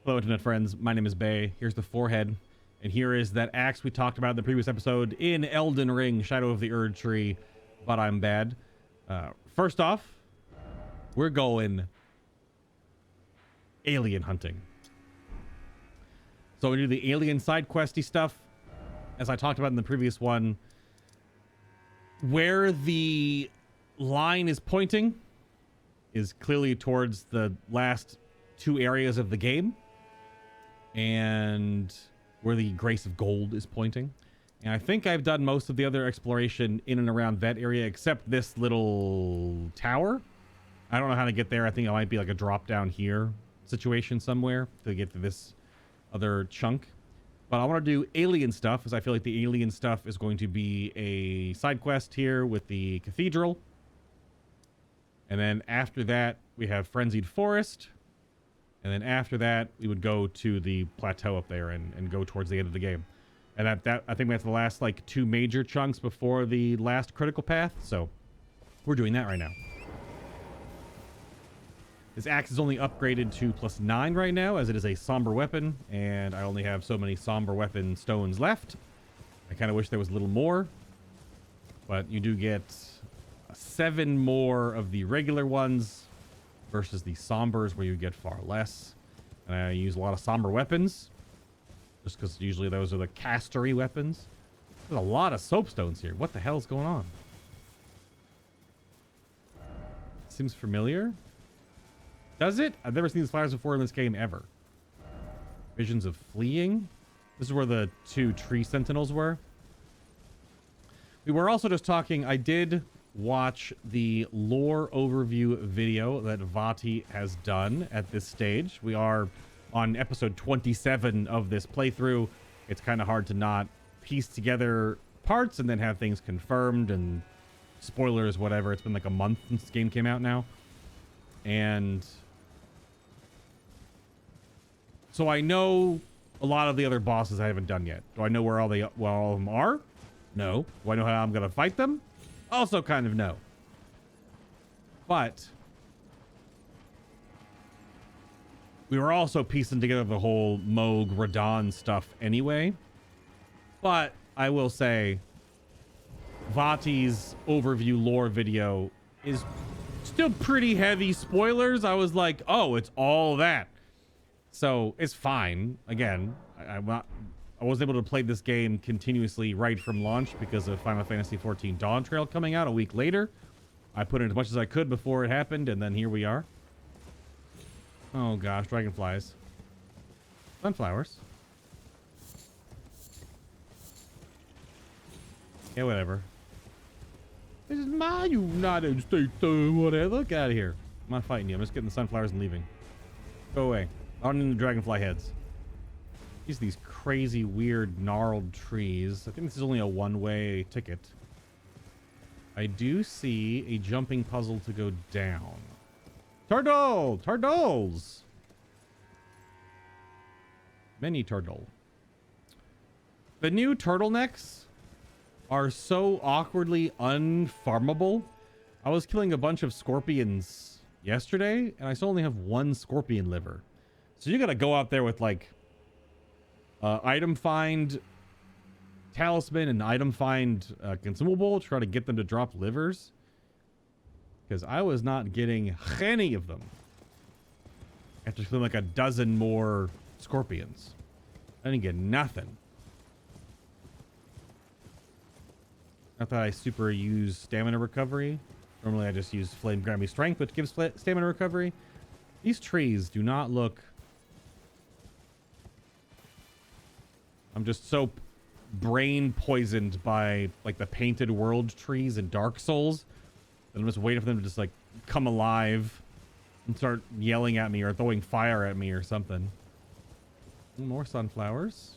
Hello, internet friends. My name is Bay. Here's the forehead. And here is that axe we talked about in the previous episode in Elden Ring Shadow of the Erdtree, butImBad. First off, we're going alien hunting. So we do the alien side questy stuff. As I talked about in the previous one, where the line is pointing is clearly towards the last two areas of the game, and where the Grace of Gold is pointing. And I think I've done most of the other exploration in and around that area, except this little tower. I don't know how to get there. I think it might be like a drop down here situation somewhere to get to this other chunk. But I want to do alien stuff, because I feel like the alien stuff is going to be a side quest here with the cathedral. And then after that, we have Frenzied Forest. And then after that, we would go to the plateau up there and go towards the end of the game. And that I think that's the last like two major chunks before the last critical path. So we're doing that right now. This axe is only upgraded to +9 right now, as it is a somber weapon, and I only have so many somber weapon stones left. I kind of wish there was a little more, but you do get 7 more of the regular ones versus the sombers, where you get far less. And I use a lot of somber weapons, just because usually those are the castery weapons. There's a lot of soapstones here. What the hell is going on? Seems familiar. Does it? I've never seen these flowers before in this game ever. Visions of Fleeing. This is where the 2 tree sentinels were. We were also just talking. I did watch the lore overview video that Vati has done at this stage. We are on episode 27 of this playthrough. It's kind of hard to not piece together parts and then have things confirmed and spoilers, whatever. It's been like a month since this game came out now. And so I know a lot of the other bosses I haven't done yet. Do I know where all of them are? No. Do I know how I'm going to fight them? Also kind of no. But we were also piecing together the whole Moog Radon stuff anyway. But I will say Vati's overview lore video is still pretty heavy spoilers. I was like, oh, it's all that. So it's fine. Again, I wasn't able to play this game continuously right from launch because of Final Fantasy XIV Dawn Trail coming out a week later. I put in as much as I could before it happened, and then here we are. Oh gosh, dragonflies. Sunflowers. Yeah, whatever. This is my United States, whatever. Get out of here. I'm not fighting you. I'm just getting the sunflowers and leaving. Go away. I don't need the dragonfly heads. These crazy, weird, gnarled trees. I think this is only a one-way ticket. I do see a jumping puzzle to go down. Turtle! Turtles! Many turtle. The new turtlenecks are so awkwardly unfarmable. I was killing a bunch of scorpions yesterday, and I still only have 1 scorpion liver. So you gotta go out there with like item find talisman and item find consumable to try to get them to drop livers, because I was not getting any of them after killing like a dozen more scorpions. I didn't get nothing. Not that I super use stamina recovery. Normally I just use flame grammy strength, which gives stamina recovery. These trees do not look... I'm just so brain poisoned by like the painted world trees in Dark Souls that I'm just waiting for them to just like come alive and start yelling at me or throwing fire at me or something. More sunflowers.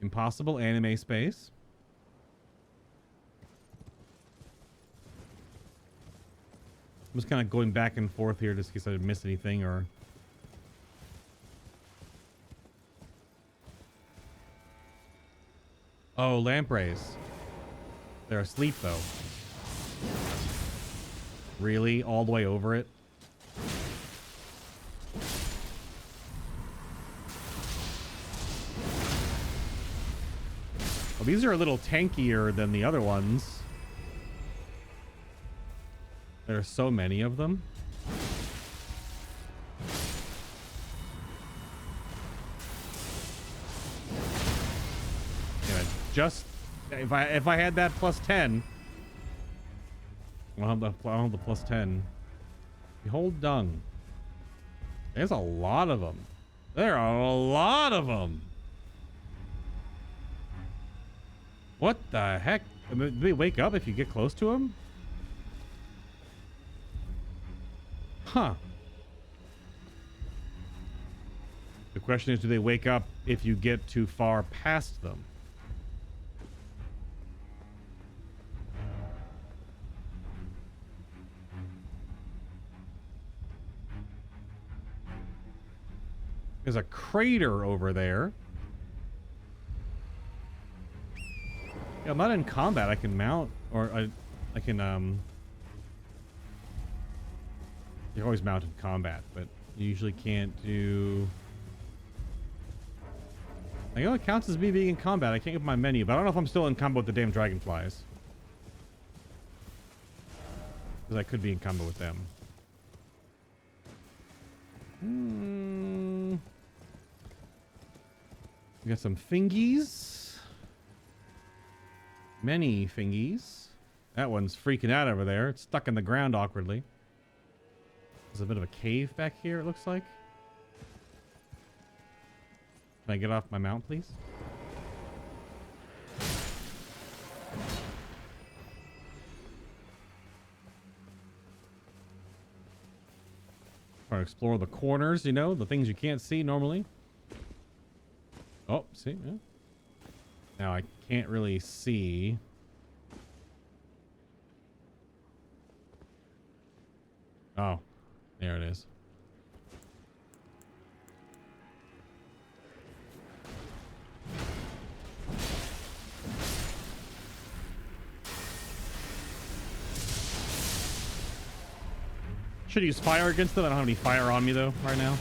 Impossible anime space. I'm just kind of going back and forth here just in case I didn't miss anything or... Oh, lampreys. They're asleep, though. Really? All the way over it? these are a little tankier than the other ones. There are so many of them. Yeah, just if I had that plus 10, I'll have the plus 10. Behold dung. There's a lot of them. There are a lot of them. What the heck? Do they wake up if you get close to them? Huh. The question is, do they wake up if you get too far past them? There's a crater over there. Yeah, I'm not in combat. I can mount, or I can you always mount in combat, but you usually can't do. I know it counts as me being in combat. I can't get my menu, but I don't know if I'm still in combo with the damn dragonflies, because I could be in combo with them. We got some fingies. Many fingies. That one's freaking out over there. It's stuck in the ground awkwardly. There's a bit of a cave back here, it looks like. Can I get off my mount, please? Trying to explore the corners, you know, the things you can't see normally. Oh, see? Yeah. Now I can't really see. Oh, there it is. Should use fire against them. I don't have any fire on me though right now.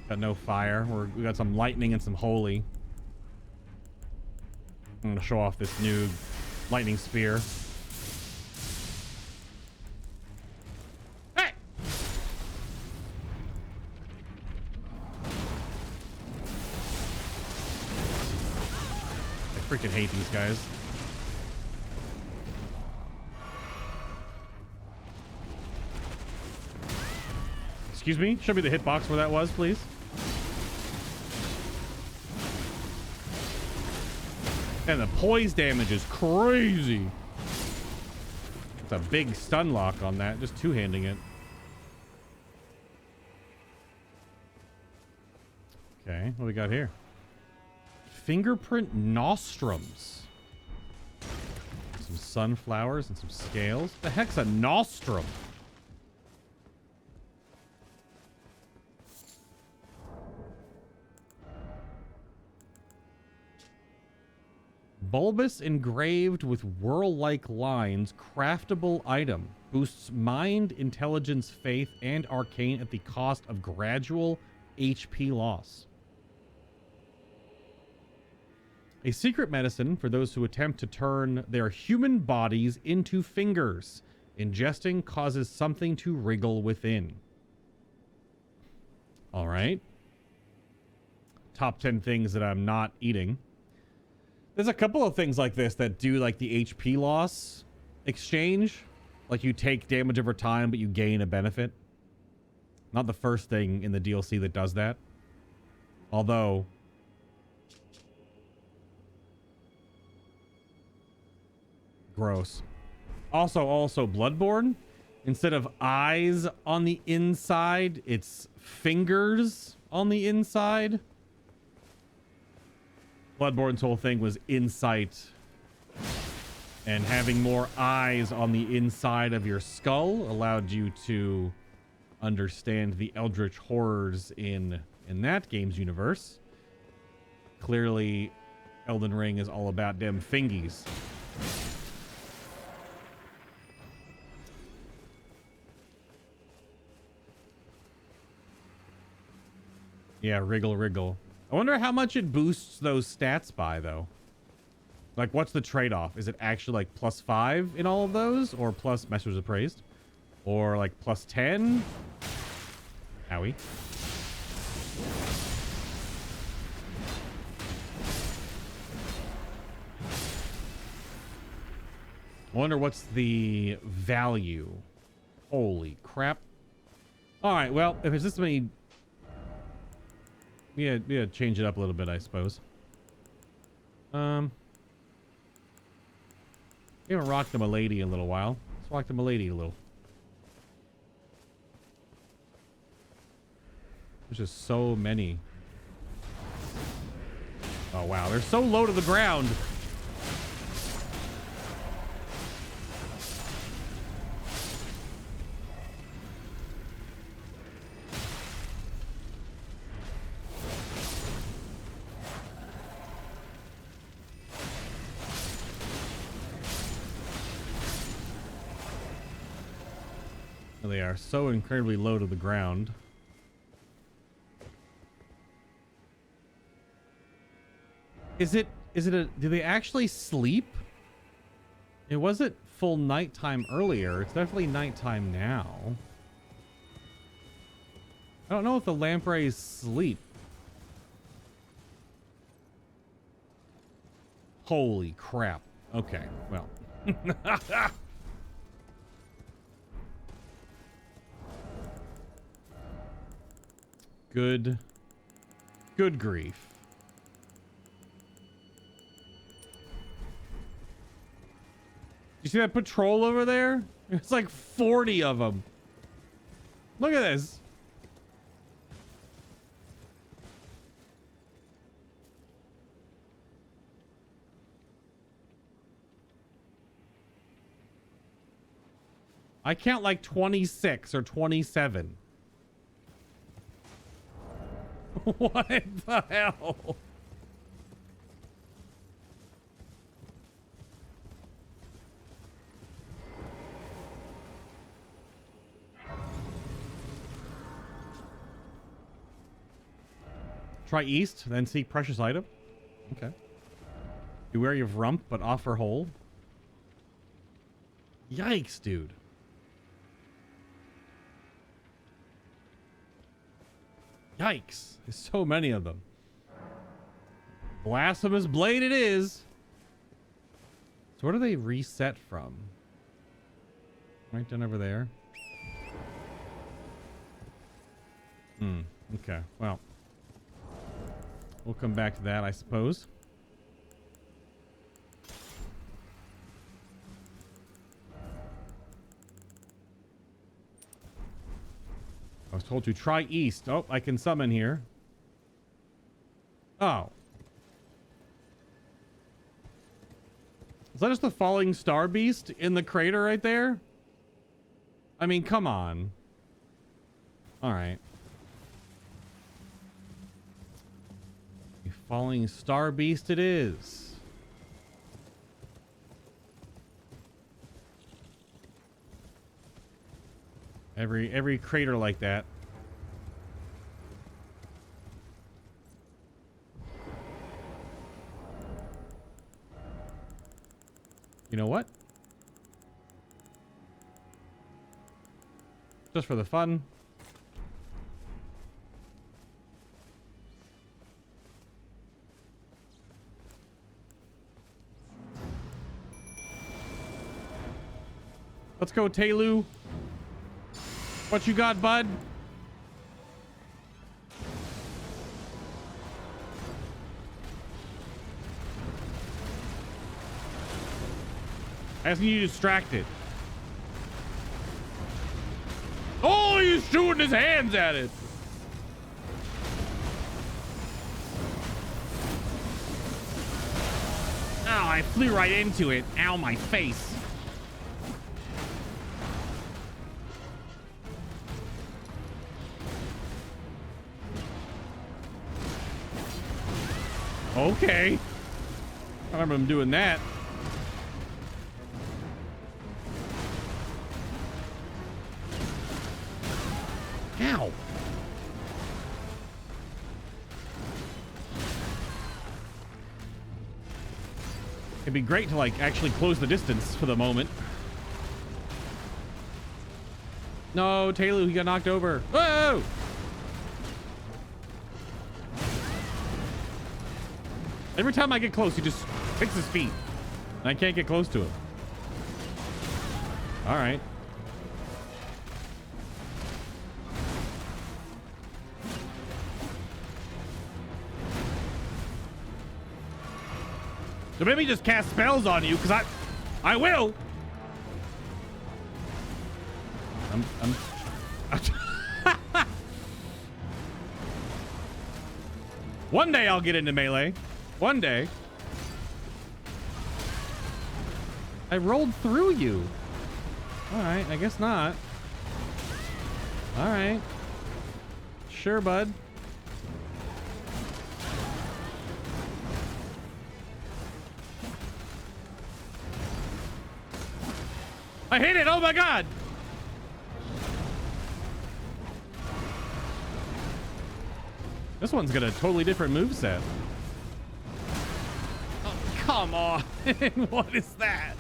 Got no fire. We got some lightning and some holy. I'm gonna show off this new lightning spear. Hey! I freaking hate these guys. Excuse me? Show me the hitbox where that was, please. And the poise damage is crazy. It's a big stun lock on that, just two-handing it. Okay, what do we got here? Fingerprint nostrums. Some sunflowers and some scales. The heck's a nostrum? Bulbous engraved with whirl-like lines, craftable item. Boosts mind, intelligence, faith, and arcane at the cost of gradual HP loss. A secret medicine for those who attempt to turn their human bodies into fingers. Ingesting causes something to wriggle within. All right. Top 10 things that I'm not eating. There's a couple of things like this that do like the HP loss exchange. Like you take damage over time, but you gain a benefit. Not the first thing in the DLC that does that. Although... gross. Also, Bloodborne. Instead of eyes on the inside, it's fingers on the inside. Bloodborne's whole thing was insight and having more eyes on the inside of your skull allowed you to understand the eldritch horrors in that game's universe. Clearly, Elden Ring is all about them fingies. Yeah, wriggle, wriggle. I wonder how much it boosts those stats by, though. Like, what's the trade-off? Is it actually, like, +5 in all of those? Or plus Messers Appraised? Or, like, +10? Owie. I wonder what's the value. Holy crap. Alright, well, if it's this many... Yeah, change it up a little bit, I suppose. We haven't rocked the Milady in a little while. Let's rock the Milady a little. There's just so many. Oh, wow. They're so low to the ground. They are so incredibly low to the ground. Is it do they actually sleep? It wasn't full nighttime earlier. It's definitely nighttime now. I don't know if the lampreys sleep. Holy crap. Okay, well. Good grief. You see that patrol over there? It's like 40 of them. Look at this. I count like 26 or 27. What the hell? Try east, then seek precious item. Okay. Be wary of rump, but offer whole. Yikes, dude. Yikes. There's so many of them. Blasphemous blade it is. So where do they reset from? Right down over there. Okay. Well. We'll come back to that, I suppose. I was told to try east. Oh, I can summon here. Oh. Is that just the Fallingstar Beast in the crater right there? I mean, come on. All right. A Fallingstar Beast it is. Every crater like that. You know what? Just for the fun. Let's go, Taylu. What you got, bud? I just need you distracted. Oh, he's shooting his hands at it. Oh, I flew right into it. Ow, my face. Okay. I remember him doing that. Ow. It'd be great to like actually close the distance for the moment. No, Taylor, he got knocked over. Whoa! Every time I get close, he just hits his feet. And I can't get close to him. All right. So maybe just cast spells on you, because I will. One day I'll get into melee. One day. I rolled through you. All right, I guess not. All right. Sure, bud. I hit it! Oh my god! This one's got a totally different moveset. Oh, come on! What is that?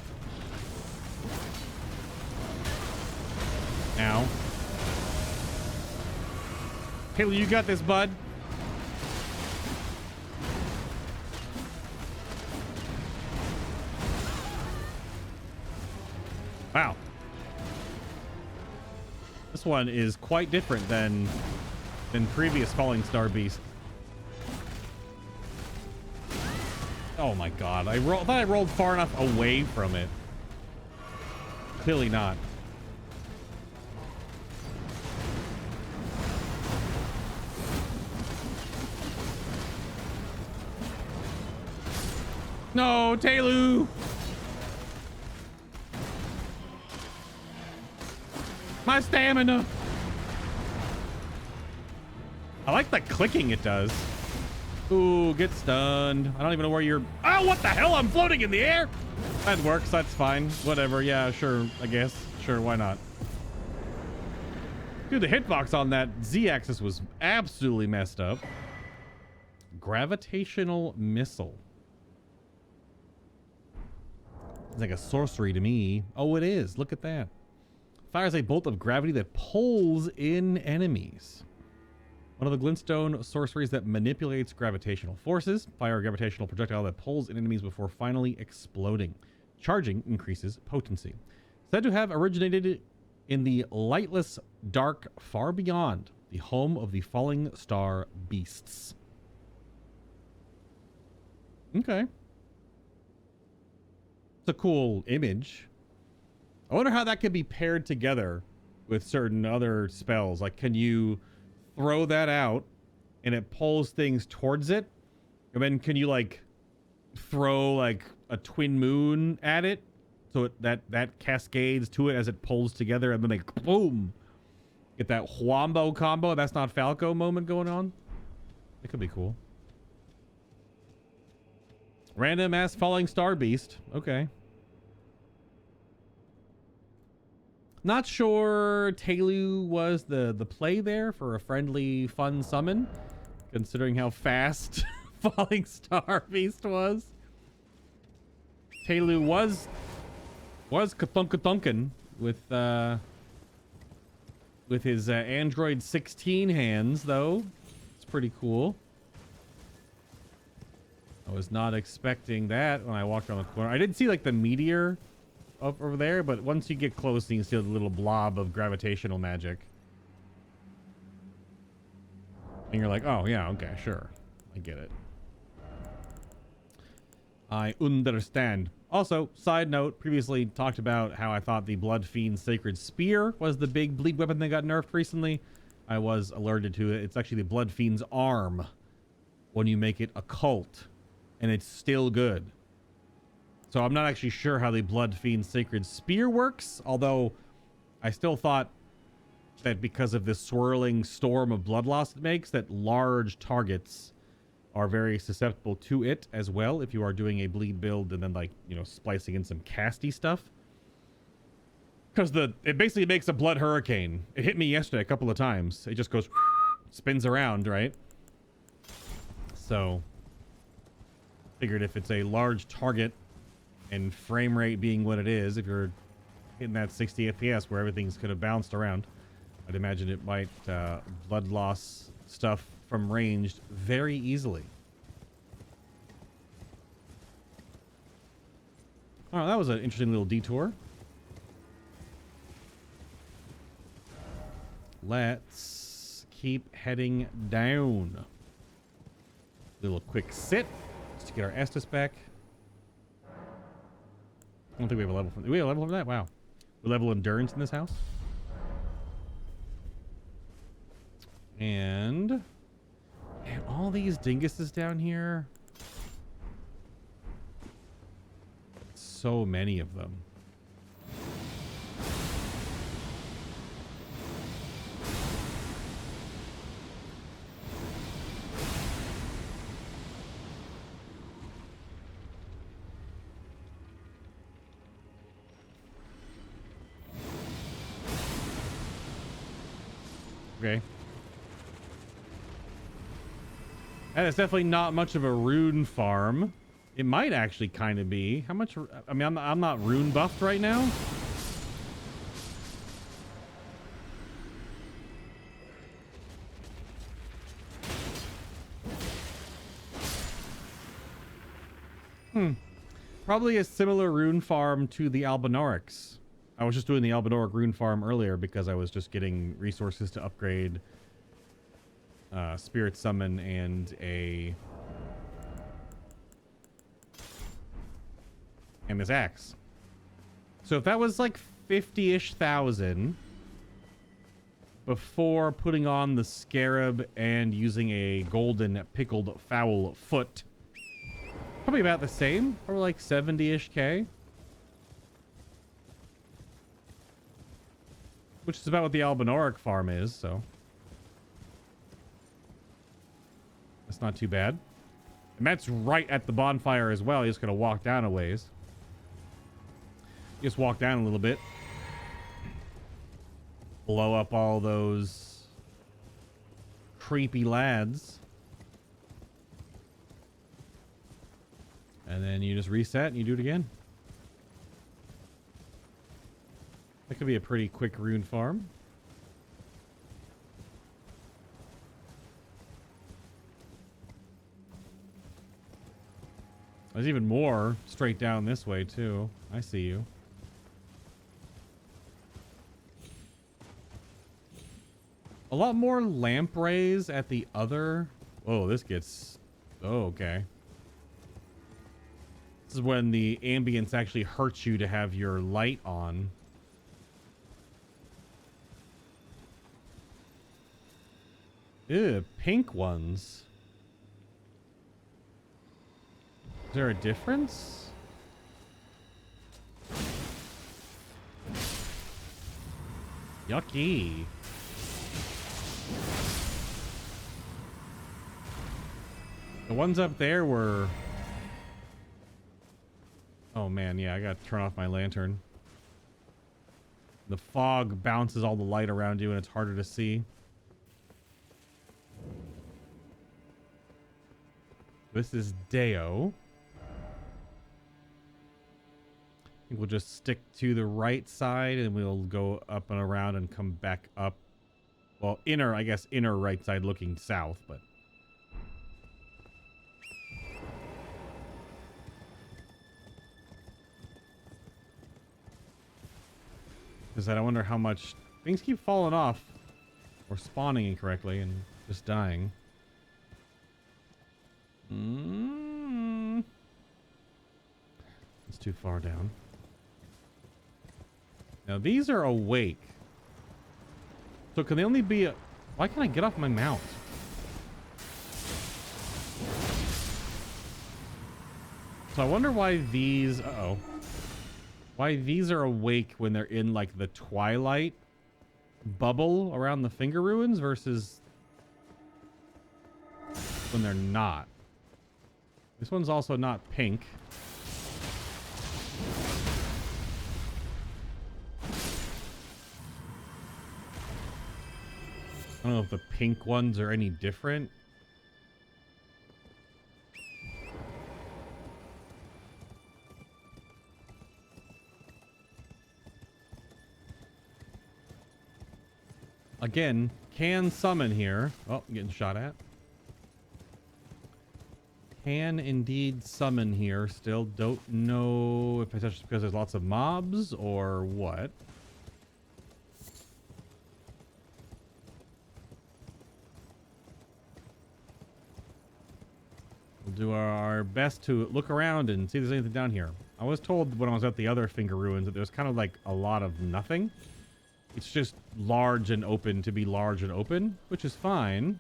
Ow. Haley, you got this, bud. Wow. This one is quite different than previous Fallingstar Beast. Oh my god. I thought I rolled far enough away from it. Clearly not. No, Taylu! My stamina! I like the clicking it does. Ooh, get stunned. I don't even know where you're... Oh, what the hell? I'm floating in the air! That works. That's fine. Whatever. Yeah, sure. I guess. Sure, why not? Dude, the hitbox on that Z-axis was absolutely messed up. Gravitational missile. It's like a sorcery to me. Oh, it is. Look at that. Fires a bolt of gravity that pulls in enemies. One of the glintstone sorceries that manipulates gravitational forces. Fire a gravitational projectile that pulls in enemies before finally exploding. Charging increases potency. Said to have originated in the lightless dark far beyond, the home of the Fallingstar Beasts. Okay. It's a cool image. I wonder how that could be paired together with certain other spells. Like, can you throw that out and it pulls things towards it? And then can you like throw like a twin moon at it so that cascades to it as it pulls together, and then they boom, get that Wombo combo. That's not Falco moment going on. It could be cool. Random ass Fallingstar Beast. Okay. Not sure Taylu was the play there for a friendly, fun summon, considering how fast Fallingstar Beast was. Taylu was kathunkin with his Android 16 hands, though. It's pretty cool. I was not expecting that when I walked around the corner. I did see like the meteor up over there, but once you get close, you can see the little blob of gravitational magic. And you're like, oh yeah, okay, sure. I get it. I understand. Also, side note, previously talked about how I thought the Blood Fiend's Sacred Spear was the big bleed weapon that got nerfed recently. I was alerted to it. It's actually the Blood Fiend's arm when you make it a cult, and it's still good. So I'm not actually sure how the Blood Fiend's Sacred Spear works, although I still thought that because of this swirling storm of blood loss it makes, that large targets are very susceptible to it as well if you are doing a bleed build and then, like, you know, splicing in some casty stuff. Because it basically makes a blood hurricane. It hit me yesterday a couple of times. It just goes, spins around, right? So, figured if it's a large target And frame rate being what it is, if you're hitting that 60 FPS where everything's could have bounced around, I'd imagine it might blood loss stuff from ranged very easily. Oh, that was an interesting little detour. Let's keep heading down. Little quick sit just to get our Estus back. I don't think we have a level for that. Do we have a level for that? Wow. We level endurance in this house. And man, all these dinguses down here. So many of them. Okay. That is definitely not much of a rune farm. It might actually kind of be. How much? I mean, I'm not rune buffed right now. Probably a similar rune farm to the Albinaurics. I was just doing the Albinauric rune farm earlier because I was just getting resources to upgrade Spirit Summon and this axe. So if that was like 50-ish thousand before putting on the scarab and using a golden pickled fowl foot, probably about the same, or like 70-ish K. Which is about what the Albinauric farm is, so that's not too bad. And that's right at the bonfire as well. He's gonna walk down a ways. Just walk down a little bit. Blow up all those creepy lads. And then you just reset and you do it again. That could be a pretty quick rune farm. There's even more straight down this way too. I see you. A lot more lampreys at the other... Oh, this gets... Oh, okay. This is when the ambience actually hurts you to have your light on. Ew, pink ones. Is there a difference? Yucky. The ones up there were... Oh man, yeah, I gotta turn off my lantern. The fog bounces all the light around you and it's harder to see. This is Deo. I think we'll just stick to the right side and we'll go up and around and come back up. Well, inner, I guess, inner right side looking south, but... Because I wonder how much... Things keep falling off. Or spawning incorrectly and just dying. It's too far down. Now these are awake. So can they only be a... Why can't I get off my mount? So I wonder why these... Uh-oh. Why these are awake when they're in like the twilight bubble around the finger ruins versus when they're not. This one's also not pink. I don't know if the pink ones are any different. again, can summon here. Oh, I'm getting shot at. Can indeed summon here. Still don't know if I touched it because there's lots of mobs or what. We'll do our best to look around and see if there's anything down here. I was told when I was at the other Finger Ruins that there's kind of like a lot of nothing. It's just large and open to be large and open, which is fine.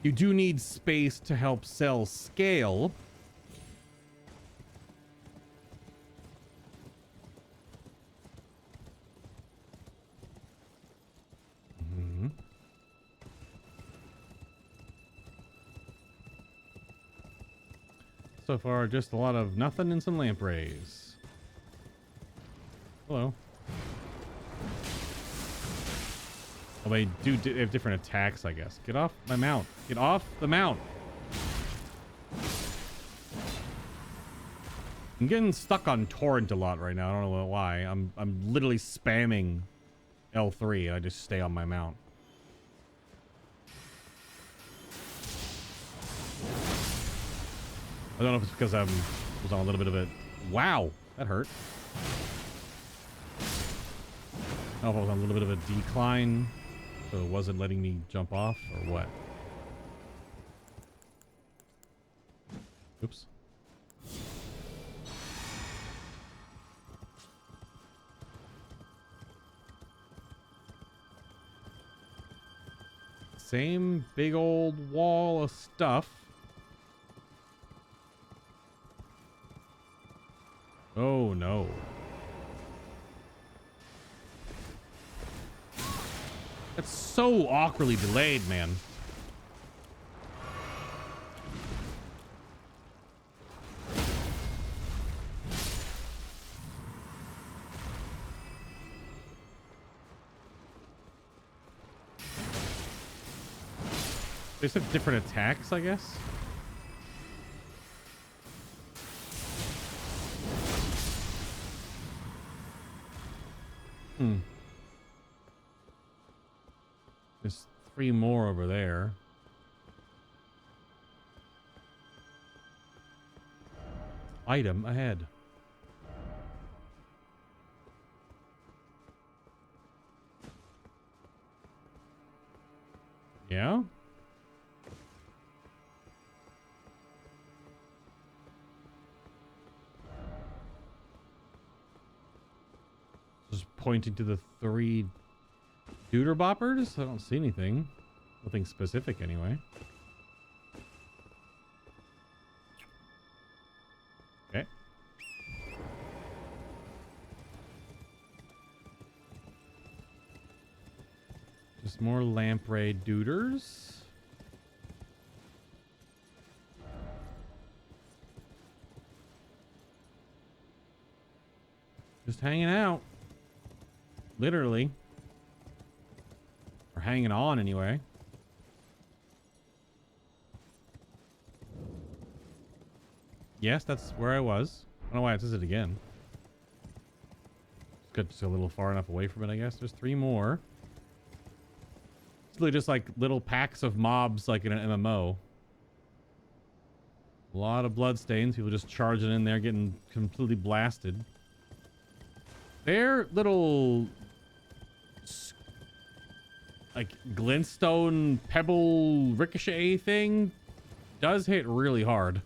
You do need space to help cells scale. So far, just a lot of nothing and some lampreys. Hello. Oh, they do have different attacks, I guess. Get off my mount. Get off the mount. I'm getting stuck on torrent a lot right now. I don't know why. I'm literally spamming L3 and I just stay on my mount. I don't know if it's because I was on a little bit of a... Wow, that hurt. I don't know if I was on a little bit of a decline, so it wasn't letting me jump off, or what. Oops. Same big old wall of stuff. Oh no. That's so awkwardly delayed, man. They just have different attacks, I guess. There's 3 more over there. Item ahead. Yeah? Just pointing to the 3 Duder boppers? I don't see anything. Nothing specific anyway. Okay. Just more lamprey duders. Just hanging out. Literally. Or hanging on anyway. Yes, that's where I was. I don't know why it says it again. Got just a little far enough away from it, I guess. There's 3 more. It's really just like little packs of mobs like in an MMO. A lot of bloodstains. People just charging in there, getting completely blasted. Their little like glintstone pebble ricochet thing does hit really hard.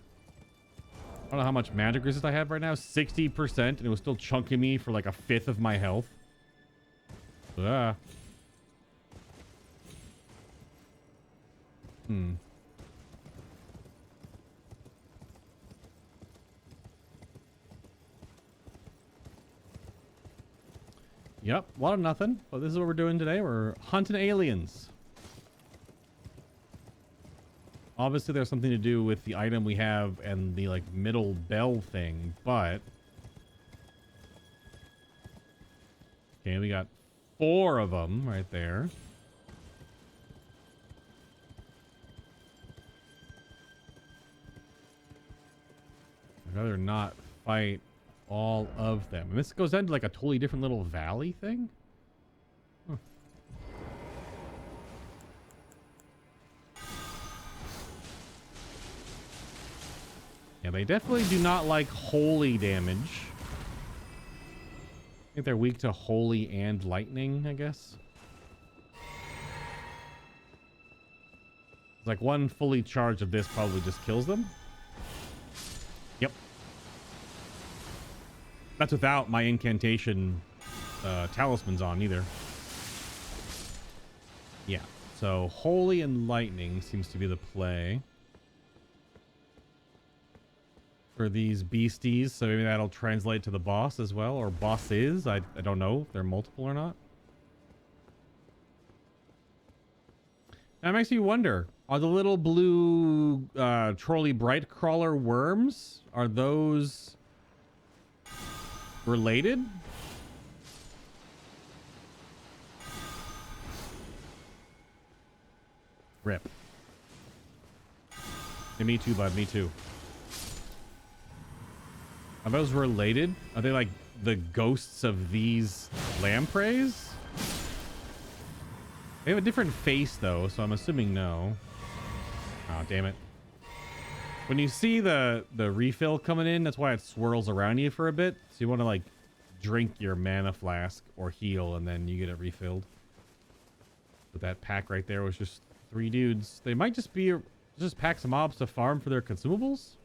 I don't know how much magic resist I have right now. 60%, and it was still chunking me for like 1/5 of my health. Ah. Yep, a lot of nothing. But this is what we're doing today. We're hunting aliens. Obviously, there's something to do with the item we have and the like middle bell thing, but okay, we got 4 of them right there. I'd rather not fight all of them. And this goes down to like a totally different little valley thing. Huh. Yeah, they definitely do not like holy damage. I think they're weak to holy and lightning, I guess. It's like one fully charged of this probably just kills them. Yep. That's without my incantation talismans on either. Yeah. So holy and lightning seems to be the play for these beasties. So maybe that'll translate to the boss as well, or bosses. I don't know if they're multiple or not. That makes me wonder, are the little blue trolley bright crawler worms, are those related? Rip. Hey, me too, bud. Me too. Are those related? Are they like the ghosts of these lampreys? They have a different face though, so I'm assuming no. Oh, damn it. When you see the refill coming in, that's why it swirls around you for a bit. So you want to like drink your mana flask or heal and then you get it refilled. But that pack right there was just 3 dudes. They might just be just packs of mobs to farm for their consumables.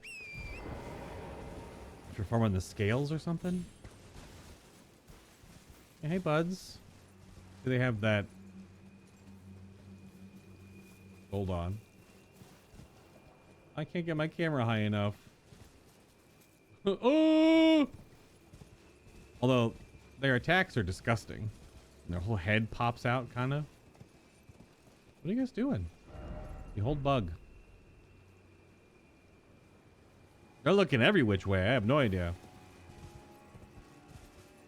If you're farming the scales or something. Hey buds. Do they have that? Hold on. I can't get my camera high enough. Oh! Although their attacks are disgusting. And their whole head pops out, kind of. What are you guys doing? You hold bug. They're looking every which way. I have no idea.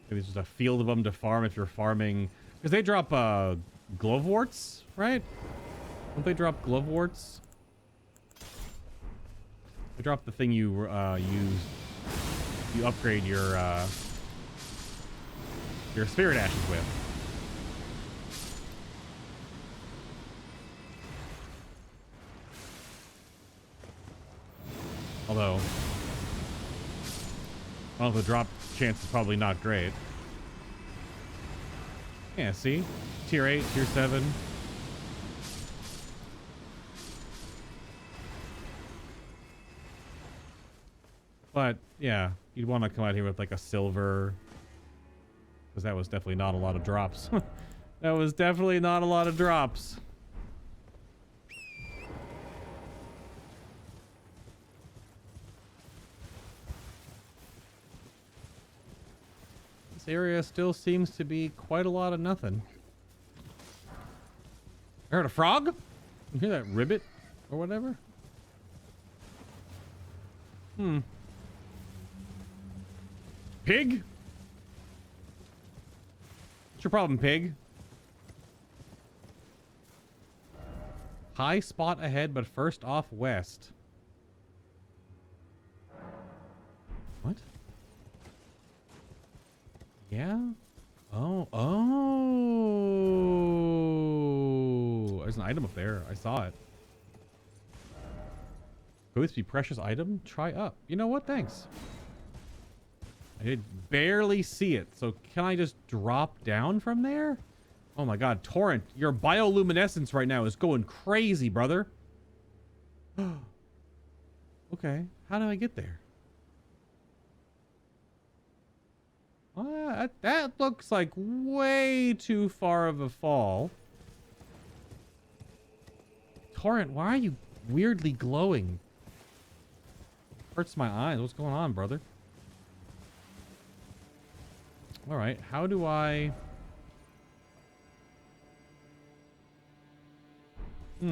Maybe it's just a field of them to farm if you're farming. Because they drop gloveworts, right? Don't they drop gloveworts? They drop the thing you use. You upgrade your spirit ashes with. Although, well, the drop chance is probably not great. Yeah, see? Tier 8, Tier 7. But, yeah, you'd want to come out here with like a silver. Because that was definitely not a lot of drops. That was definitely not a lot of drops. This area still seems to be quite a lot of nothing. I heard a frog? You hear that ribbit or whatever? Pig? What's your problem, pig? High spot ahead, but first off west. What? Yeah? Oh. There's an item up there. I saw it. Could this be precious item? Try up. You know what? Thanks. I did barely see it. So can I just drop down from there? Oh my god. Torrent, your bioluminescence right now is going crazy, brother. Okay. How do I get there? That looks like way too far of a fall. Torrent, why are you weirdly glowing? Hurts my eyes. What's going on, brother? All right. How do I... I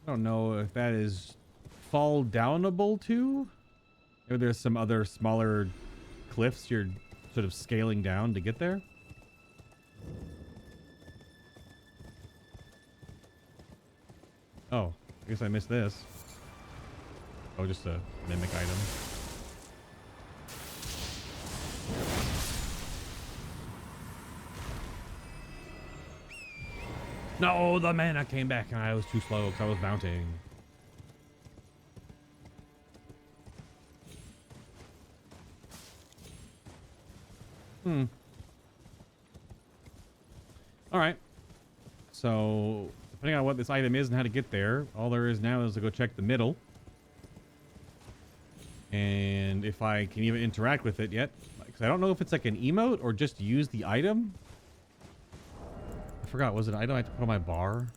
don't know if that is fall downable to. Maybe there's some other smaller cliffs you're sort of scaling down to get there. Oh, I guess I missed this. Oh, just a mimic item. No, the mana came back and I was too slow because I was mounting. All right. So, depending on what this item is and how to get there, all there is now is to go check the middle. And if I can even interact with it yet, because I don't know if it's like an emote or just use the item. I forgot, was it an item I had to put on my bar?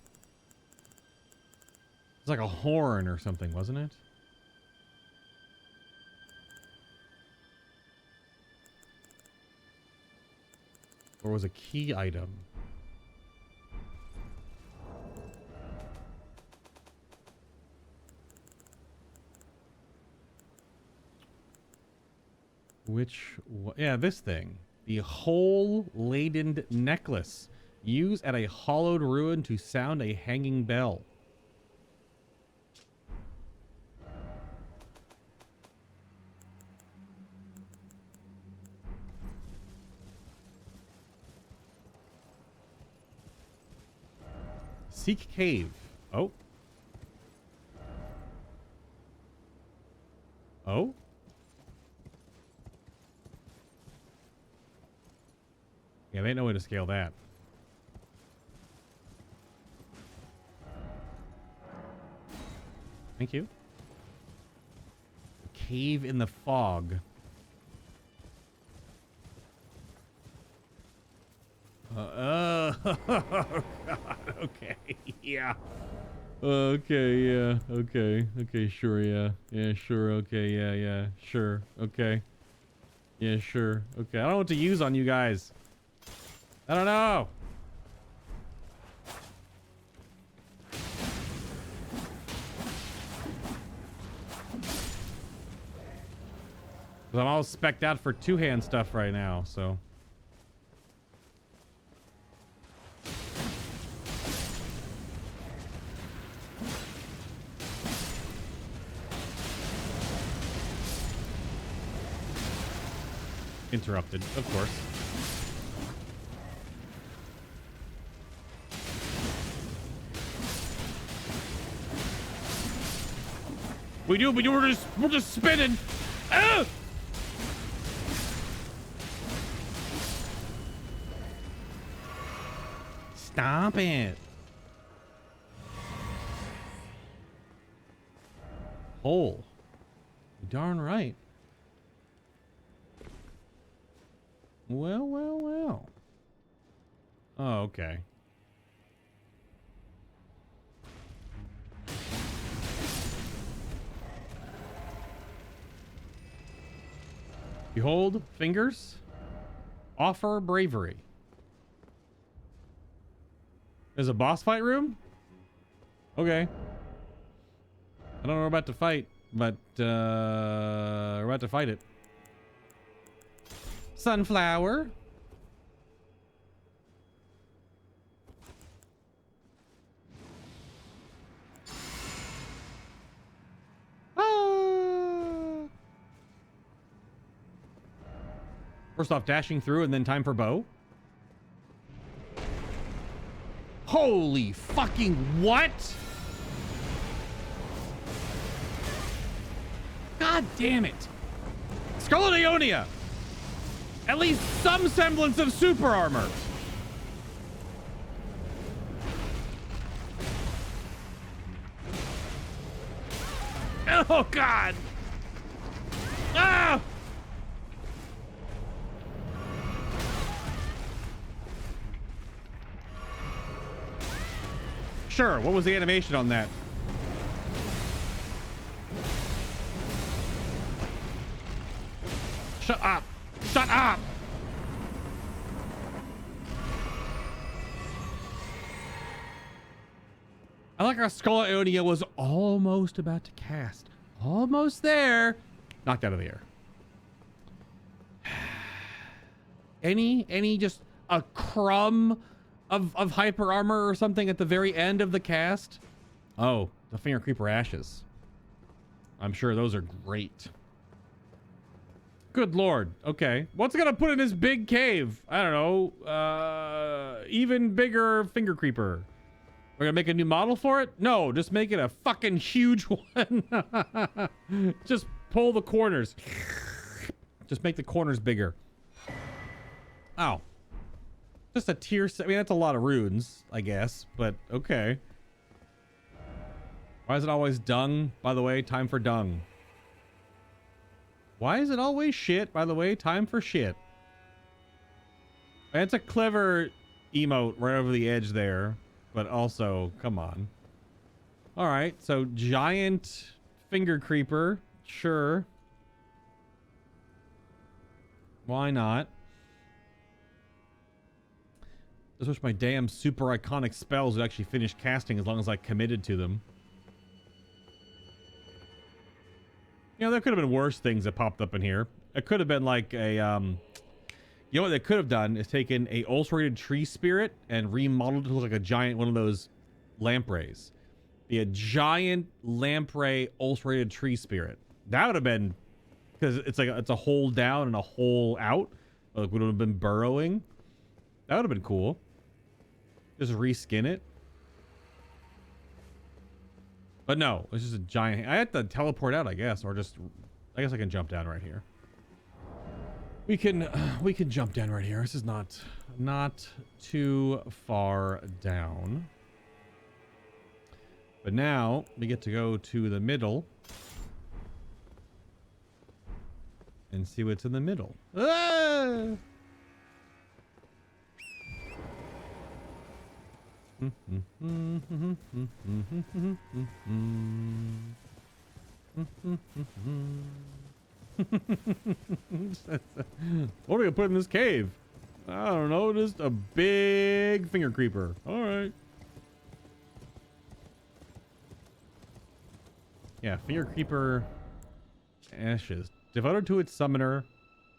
It's like a horn or something, wasn't it? Or was a key item? Yeah, this thing. The hole-laden necklace. Use at a hollowed ruin to sound a hanging bell. Seek cave. Oh. Oh? Yeah, they know way to scale that. Thank you. Cave in the fog. Oh, God. Okay. Yeah. Okay. Yeah. Okay. Okay. Sure. Yeah. Yeah. Sure. Okay. Yeah. Yeah. Sure. Okay. Yeah. Sure. Okay. I don't know what to use on you guys. I don't know. I'm all specced out for two-hand stuff right now, so. Interrupted, of course. We're just spinning. Ah! Stop it. Hole. Darn right. Well, well, well. Oh, okay. Behold, fingers. Offer bravery. There's a boss fight room? Okay. I don't know we're about to fight, but we're about to fight it. Sunflower. First off, dashing through and then time for bow. Holy fucking what? God damn it. Scarlet Aeonia. At least some semblance of super armor. Oh God. Ah! Sure, what was the animation on that? Shut up! Shut up! I like how Scarlet Aeonia was almost about to cast. Almost there. Knocked out of the air. Any just a crumb of hyper armor or something at the very end of the cast? Oh, the Fingercreeper ashes. I'm sure those are great. Good lord. Okay. What's it gonna put in this big cave? I don't know. Even bigger Fingercreeper. We're gonna make a new model for it? No, just make it a fucking huge one. Just pull the corners. Just make the corners bigger. Ow. Just a tier. I mean, that's a lot of runes, I guess, but okay. Why is it always dung? By the way, time for dung. Why is it always shit? By the way, time for shit. That's a clever emote right over the edge there, but also, come on. All right, so giant Fingercreeper, sure. Why not? I wish my damn super iconic spells would actually finish casting as long as I committed to them. You know, there could have been worse things that popped up in here. It could have been like a, you know what they could have done is taken a ulcerated tree spirit and remodeled it to look like a giant one of those lampreys. Be a giant lamprey ulcerated tree spirit. That would have been, because it's like it's a hole down and a hole out. Like would have been burrowing. That would have been cool. Just reskin it. But no, it's just a giant. I had to teleport out, I guess, or just. I guess I can jump down right here. We can jump down right here. This is not too far down. But now we get to go to the middle and see what's in the middle. Ah! What are we gonna put in this cave? I don't know, just a big Fingercreeper. All right. Yeah, Fingercreeper ashes. Devoted to its summoner.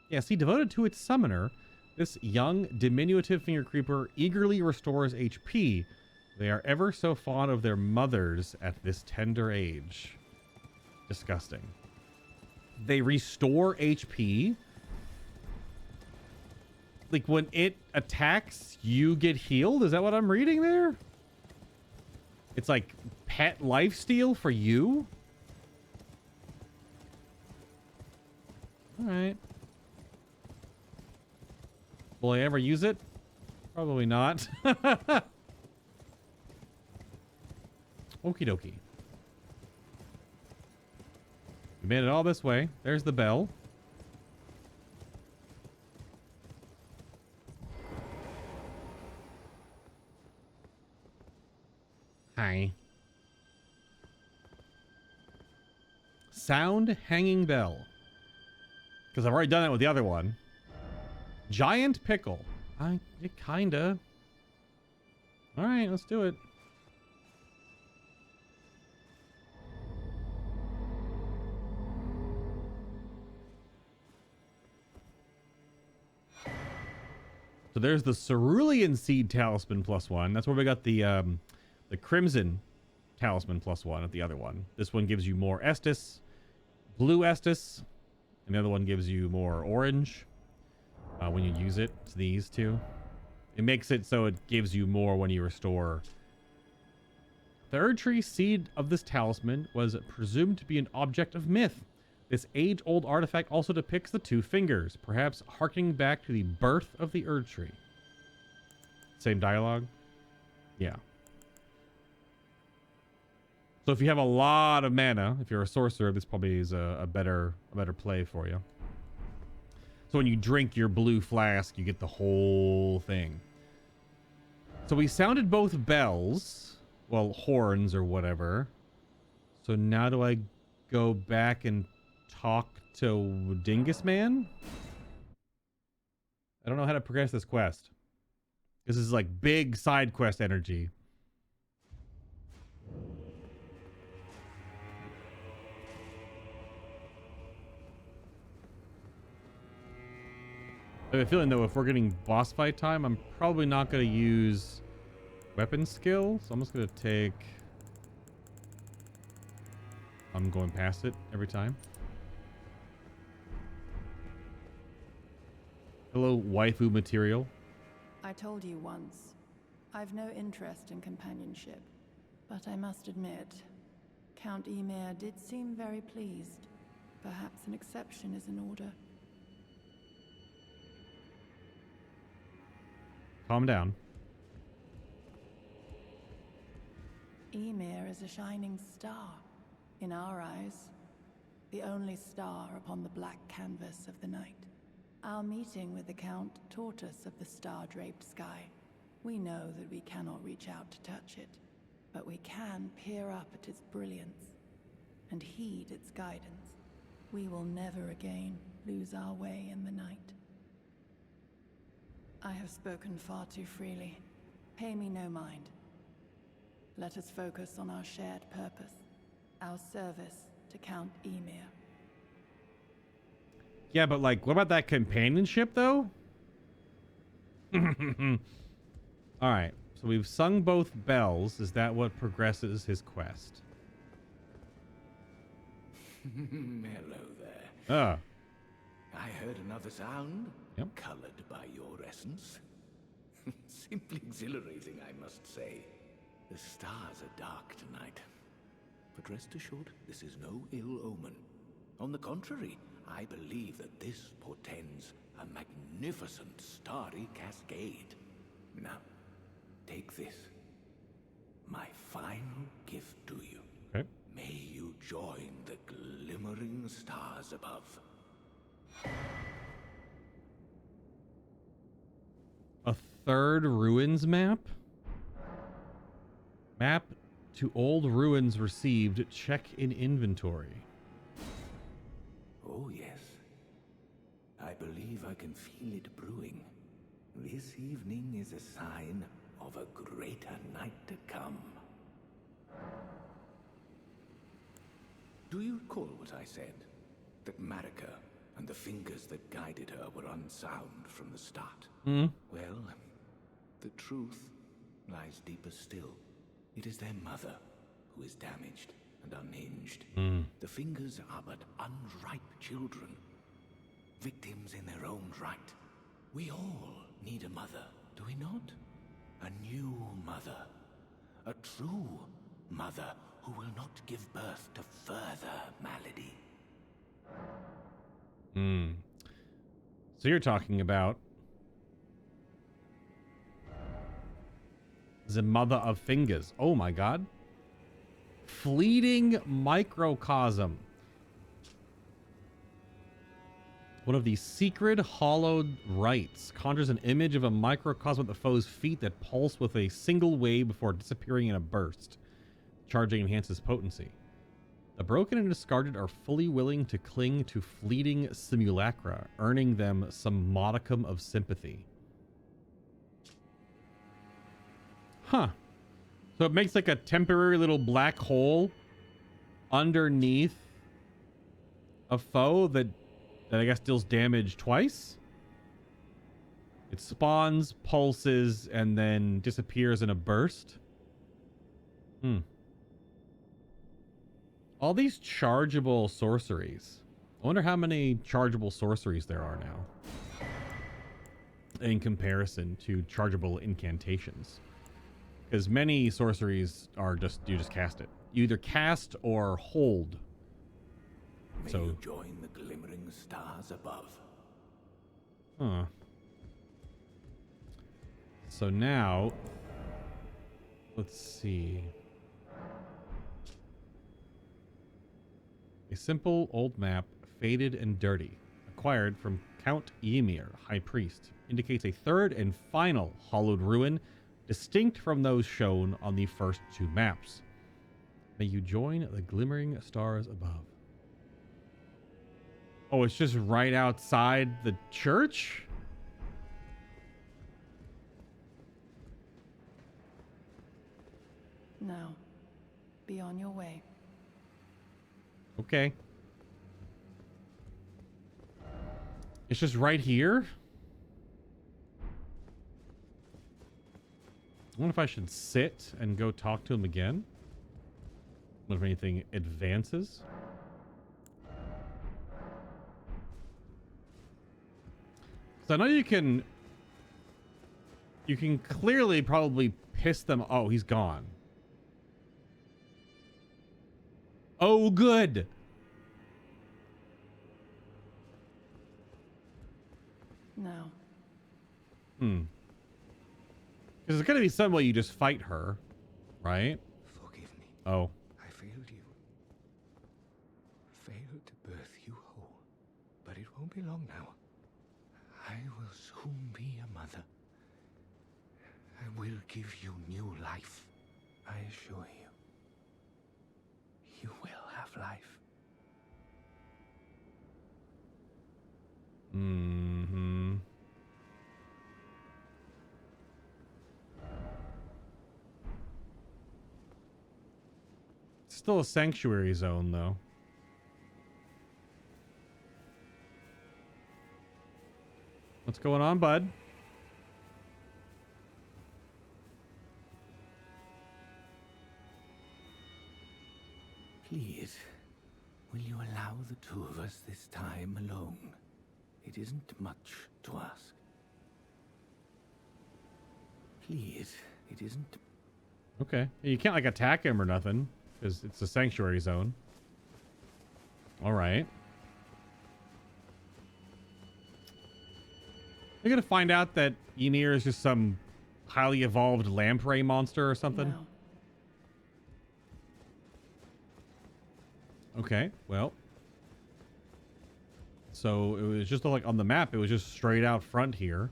Yeah, see, devoted to its summoner, this young, diminutive Fingercreeper eagerly restores HP. They are ever so fond of their mothers at this tender age. Disgusting. They restore HP. Like when it attacks, you get healed? Is that what I'm reading there? It's like pet lifesteal for you? Alright. Will I ever use it? Probably not. Okie dokie. We made it all this way. There's the bell. Hi. Sound hanging bell. Because I've already done that with the other one. Giant pickle. It kinda. Alright, let's do it. So there's the Cerulean Seed Talisman +1. That's where we got the Crimson Talisman +1 at the other one. This one gives you more Estus, blue Estus, and the other one gives you more orange when you use it. It's these two. It makes it so it gives you more when you restore. The Erdtree seed of this talisman was presumed to be an object of myth. This age-old artifact also depicts the two fingers, perhaps harkening back to the birth of the Erdtree. Same dialogue? Yeah. So if you have a lot of mana, if you're a sorcerer, this probably is a better play for you. So when you drink your blue flask, you get the whole thing. So we sounded both bells, well, horns or whatever. So now do I go back and talk to Dingus Man? I don't know how to progress this quest. This is like big side quest energy. I have a feeling though if we're getting boss fight time, I'm probably not going to use weapon skill. So I'm just going to take I'm going past it every time. Hello, waifu material. I told you once, I've no interest in companionship, but I must admit, Count Ymir did seem very pleased. Perhaps an exception is in order. Calm down. Ymir is a shining star, in our eyes. The only star upon the black canvas of the night. Our meeting with the Count taught us of the star-draped sky. We know that we cannot reach out to touch it, but we can peer up at its brilliance and heed its guidance. We will never again lose our way in the night. I have spoken far too freely. Pay me no mind. Let us focus on our shared purpose, our service to Count Ymir. Yeah, but like, what about that companionship, though? All right, so we've sung both bells. Is that what progresses his quest? Hello there. I heard another sound, Yep. colored by your essence. Simply exhilarating, I must say. The stars are dark tonight. But rest assured, this is no ill omen. On the contrary, I believe that this portends a magnificent starry cascade. Now, take this. My final gift to you. Okay. May you join the glimmering stars above. A third ruins map? Map to old ruins received. Check in inventory. Oh, yes. I believe I can feel it brewing. This evening is a sign of a greater night to come. Do you recall what I said? That Marika and the fingers that guided her were unsound from the start? Well, the truth lies deeper still. It is their mother who is damaged and unhinged. The fingers are but unripe children, victims in their own right. We all need a mother, do we not? A new mother, a true mother who will not give birth to further malady. So you're talking about the mother of fingers. Oh my god. Fleeting microcosm. One of these secret hollowed rites conjures an image of a microcosm at the foe's feet that pulse with a single wave before disappearing in a burst. Charging enhances potency. The broken and discarded are fully willing to cling to fleeting simulacra, earning them some modicum of sympathy. Huh. So it makes like a temporary little black hole underneath a foe that I guess deals damage twice. It spawns, pulses, and then disappears in a burst. All these chargeable sorceries. I wonder how many chargeable sorceries there are now in comparison to chargeable incantations. Because many sorceries are just, you just cast it. You either cast or hold. May you join the glimmering stars above. Huh. So now, let's see. A simple old map, faded and dirty, acquired from Count Ymir, High Priest, indicates a third and final hollowed ruin, distinct from those shown on the first two maps. May you join the glimmering stars above. Oh, it's just right outside the church? Now, be on your way. Okay. It's just right here? I wonder if I should sit and go talk to him again. What if anything advances? So I know you can clearly probably piss them. Oh, he's gone. Oh, good. No. Because there's gonna be some way you just fight her, right? Forgive me. Oh. I failed you. Failed to birth you whole. But it won't be long now. I will soon be a mother. I will give you new life. I assure you. You will have life. Mm-hmm. Still a sanctuary zone, though. What's going on, bud? Please, will you allow the two of us this time alone? It isn't much to ask. Please, it isn't. Okay. You can't, like, attack him or nothing, because it's a sanctuary zone. All right. You're gonna find out that Ymir is just some highly evolved lamprey monster or something? No. Okay, well. So it was just like on the map, it was just straight out front here.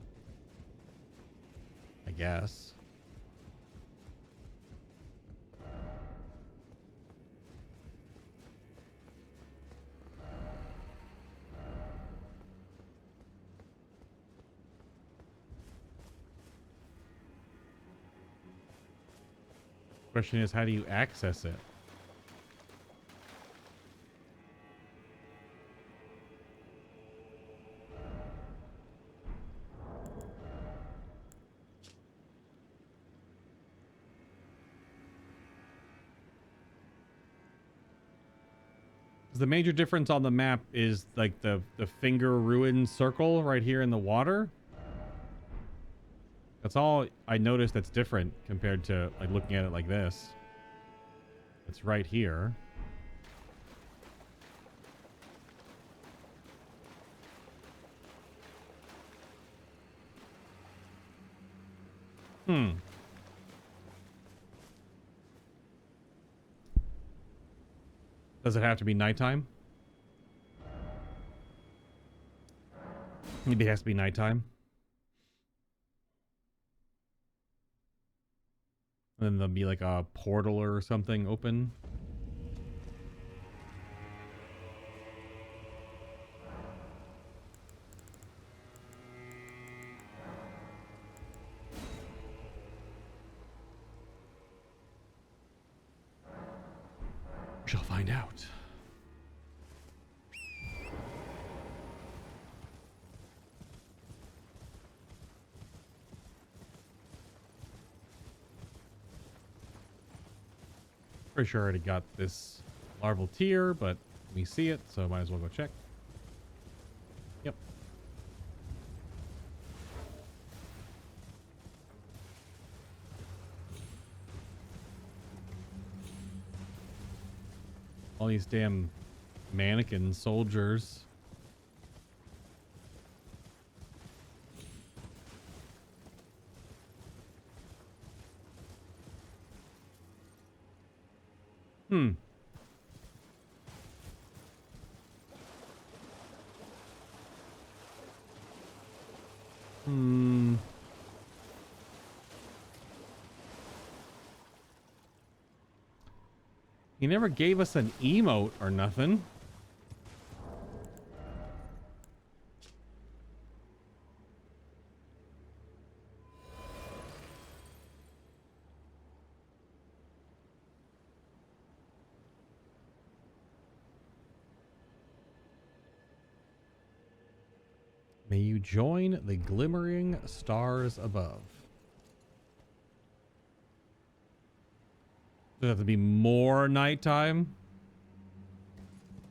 I guess. Question is, how do you access it? The major difference on the map is like the finger ruin circle right here in the water. That's all I noticed that's different compared to like looking at it like this. It's right here. Does it have to be nighttime? Maybe it has to be nighttime. And then there'll be like a portal or something open. We shall find out. Pretty sure I already got this larval tier, but let me see it, so might as well go check. Yep. All these damn mannequin soldiers. Hmm. He never gave us an emote or nothing. May you join the glimmering stars above. Does it have to be more nighttime?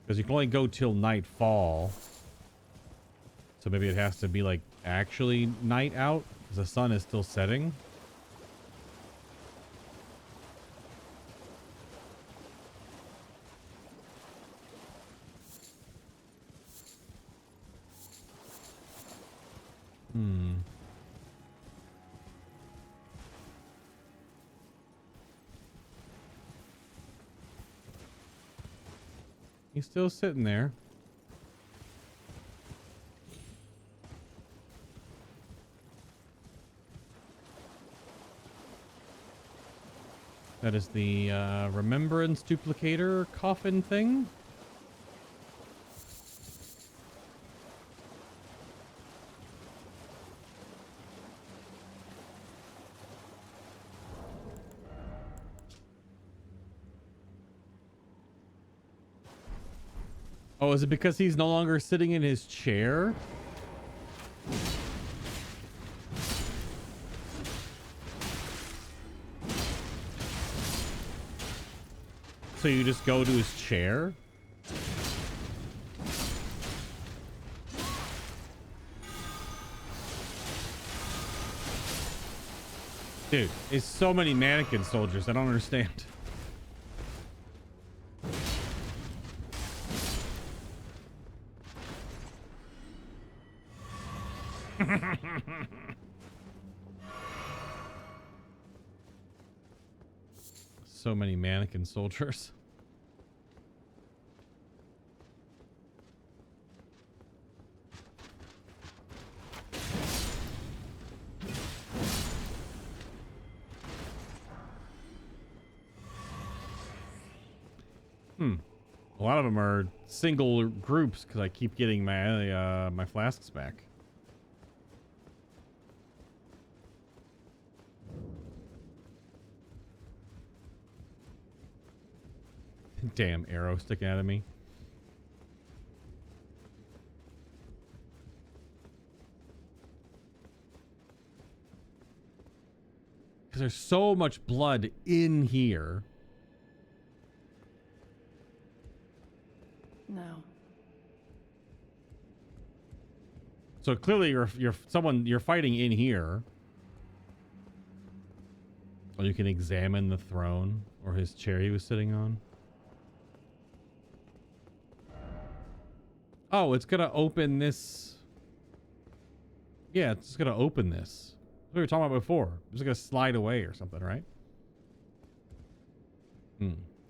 Because you can only go till nightfall. So maybe it has to be like actually night out because the sun is still setting. He's still sitting there. That is the remembrance duplicator coffin thing. Oh, is it because he's no longer sitting in his chair? So you just go to his chair? Dude, it's so many mannequin soldiers. I don't understand. So many mannequin soldiers. A lot of them are single groups because I keep getting my my flasks back. Damn arrow sticking out of me. Because there's so much blood in here. No. So clearly you're fighting in here. Or you can examine the throne or his chair he was sitting on. Oh, it's gonna open this. Yeah, it's just gonna open this. That's what we were talking about before. It's gonna slide away or something, right?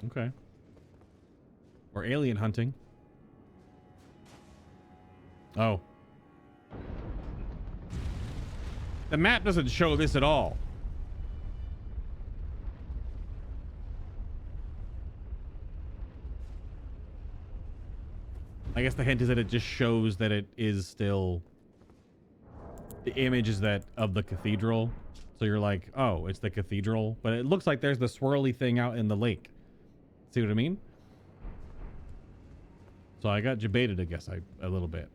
Okay. Or alien hunting. Oh. The map doesn't show this at all. I guess the hint is that it just shows that it is still the image is that of the cathedral. So you're like, oh, it's the cathedral, but it looks like there's the swirly thing out in the lake. See what I mean? So I got debated, I guess, a little bit.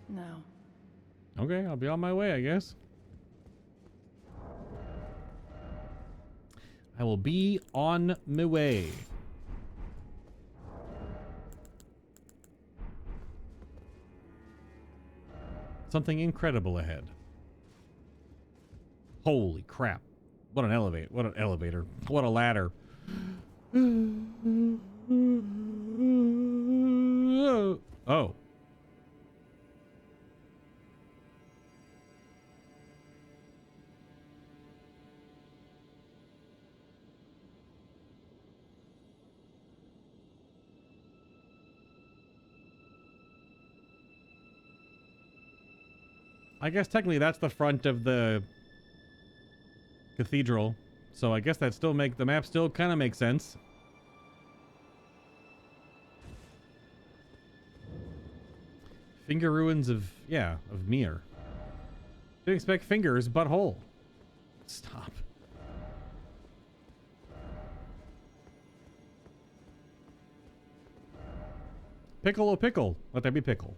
No. Okay, I'll be on my way, I guess. I will be on my way. Something incredible ahead. Holy crap. What an elevator. What an elevator. What a ladder. Oh. I guess technically that's the front of the cathedral. So I guess that still make the map still kind of makes sense. Finger ruins of Metyr. Didn't expect fingers, butthole. Stop. Pickle o pickle. Let there be pickle.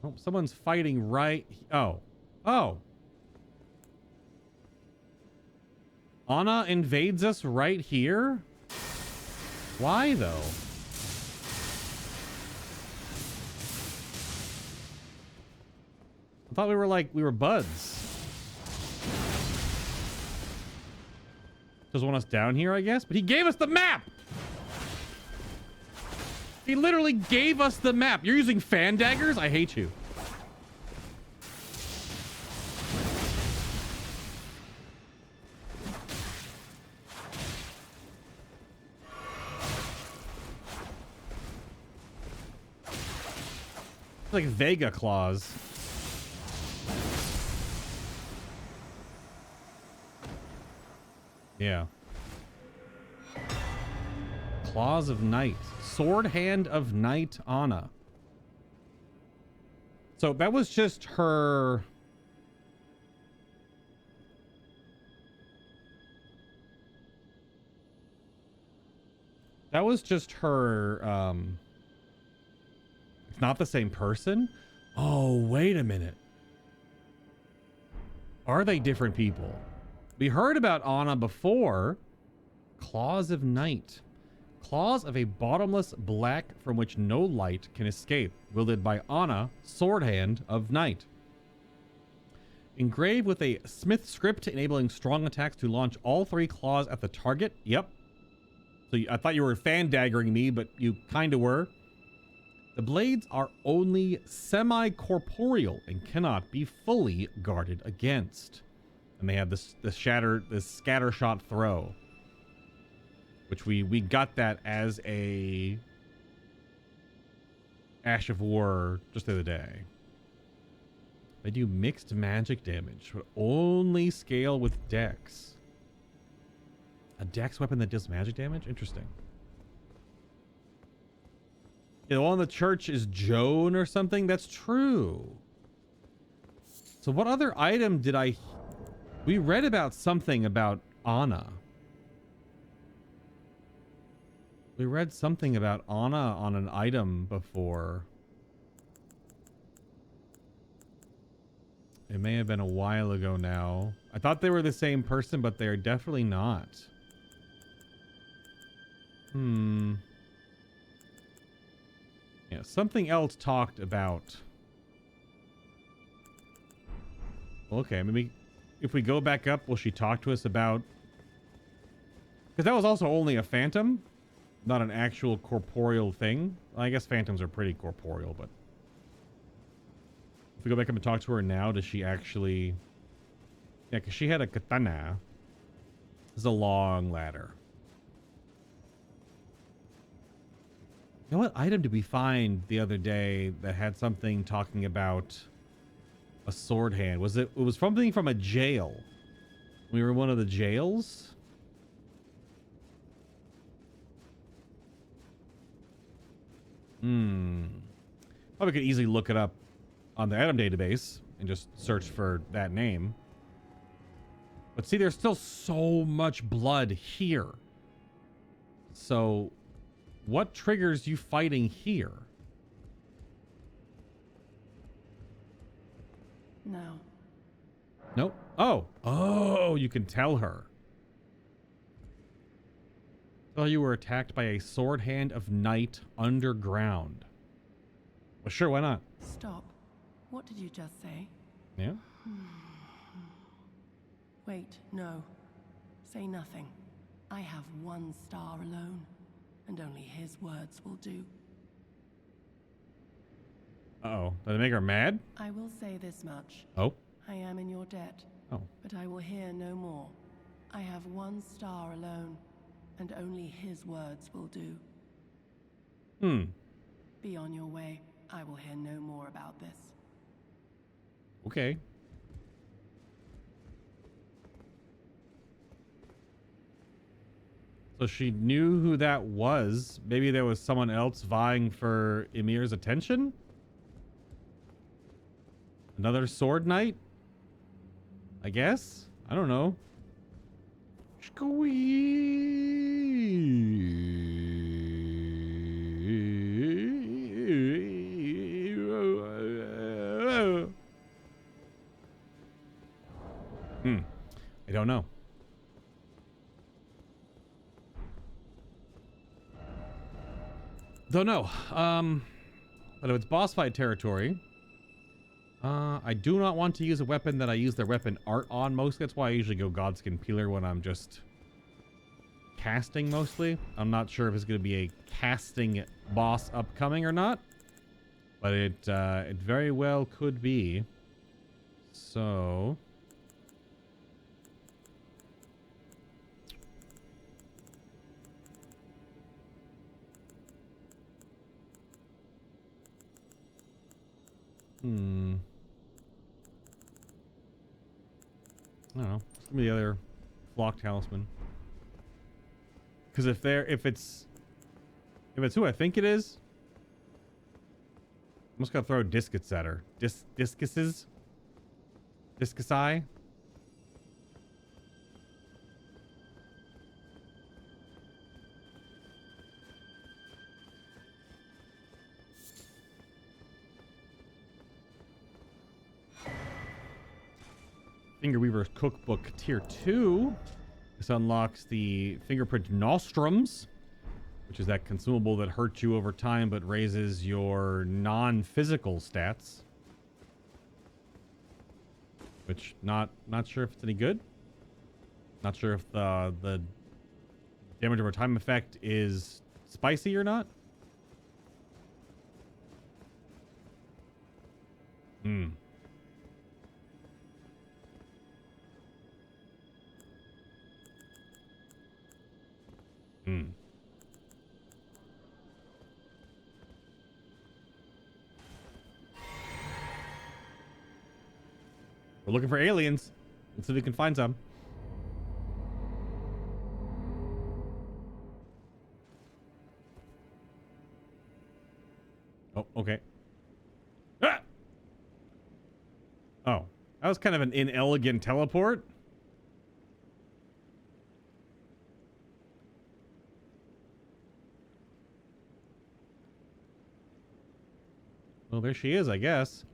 Oh, someone's fighting right. Oh. Oh. Anna invades us right here? Why, though? I thought we were buds. Doesn't want us down here, I guess, but he gave us the map! He literally gave us the map. You're using fan daggers? I hate you. It's like Vega claws. Yeah. Claws of Night. Swordhand of Night Anna. So that was just her... That was just her, It's not the same person? Oh, wait a minute. Are they different people? We heard about Anna before. Claws of Night. Claws of a bottomless black from which no light can escape. Wielded by Anna, Swordhand of Night. Engraved with a smith script enabling strong attacks to launch all 3 claws at the target. Yep. So I thought you were fan daggering me, but you kind of were. The blades are only semi-corporeal and cannot be fully guarded against. And they have this scatter shot throw, which we got that as a Ash of War just the other day. They do mixed magic damage, but only scale with Dex. A Dex weapon that deals magic damage? Interesting. Yeah, the one in the church is Joan or something? That's true. So what other item did I... We read about something about Anna. We read something about Anna on an item before. It may have been a while ago now. I thought they were the same person, but they're definitely not. Yeah, something else talked about... Okay, maybe if we go back up, will she talk to us about... Because that was also only a phantom, not an actual corporeal thing. Well, I guess phantoms are pretty corporeal, but... If we go back up and talk to her now, does she actually... Yeah, because she had a katana. This is a long ladder. You know what item did we find the other day that had something talking about a sword hand? Was it was something from a jail? We were in one of the jails? Probably could easily look it up on the item database and just search for that name. But see, there's still so much blood here. So... what triggers you fighting here? No. Nope. Oh. Oh, you can tell her. So you were attacked by a sword hand of night underground. Well, sure, why not? Stop. What did you just say? Yeah? Wait, no. Say nothing. I have 1 star alone, and only his words will do. Uh-oh. Did it make her mad? I will say this much. Oh? I am in your debt. Oh. But I will hear no more. I have 1 star alone, and only his words will do. Be on your way. I will hear no more about this. Okay. So she knew who that was. Maybe there was someone else vying for Ymir's attention? Another sword knight? I guess? I don't know. I don't know. Don't know. But if it's boss fight territory, I do not want to use a weapon that I use their weapon art on mostly. That's why I usually go Godskin Peeler when I'm just casting mostly. I'm not sure if it's going to be a casting boss upcoming or not, but it very well could be. So I don't know. Give me the other Flock Talisman. Because if it's who I think it is, I'm just gonna throw discus at her. Discusi. Fingerweaver's Cookbook Tier 2. This unlocks the Fingerprint Nostrums, which is that consumable that hurts you over time but raises your non-physical stats. Which, not sure if it's any good. Not sure if the damage over time effect is spicy or not. Hmm. We're looking for aliens. Let's see if we can find some. Oh, okay. Ah! Oh, that was kind of an inelegant teleport. Well, there she is, I guess.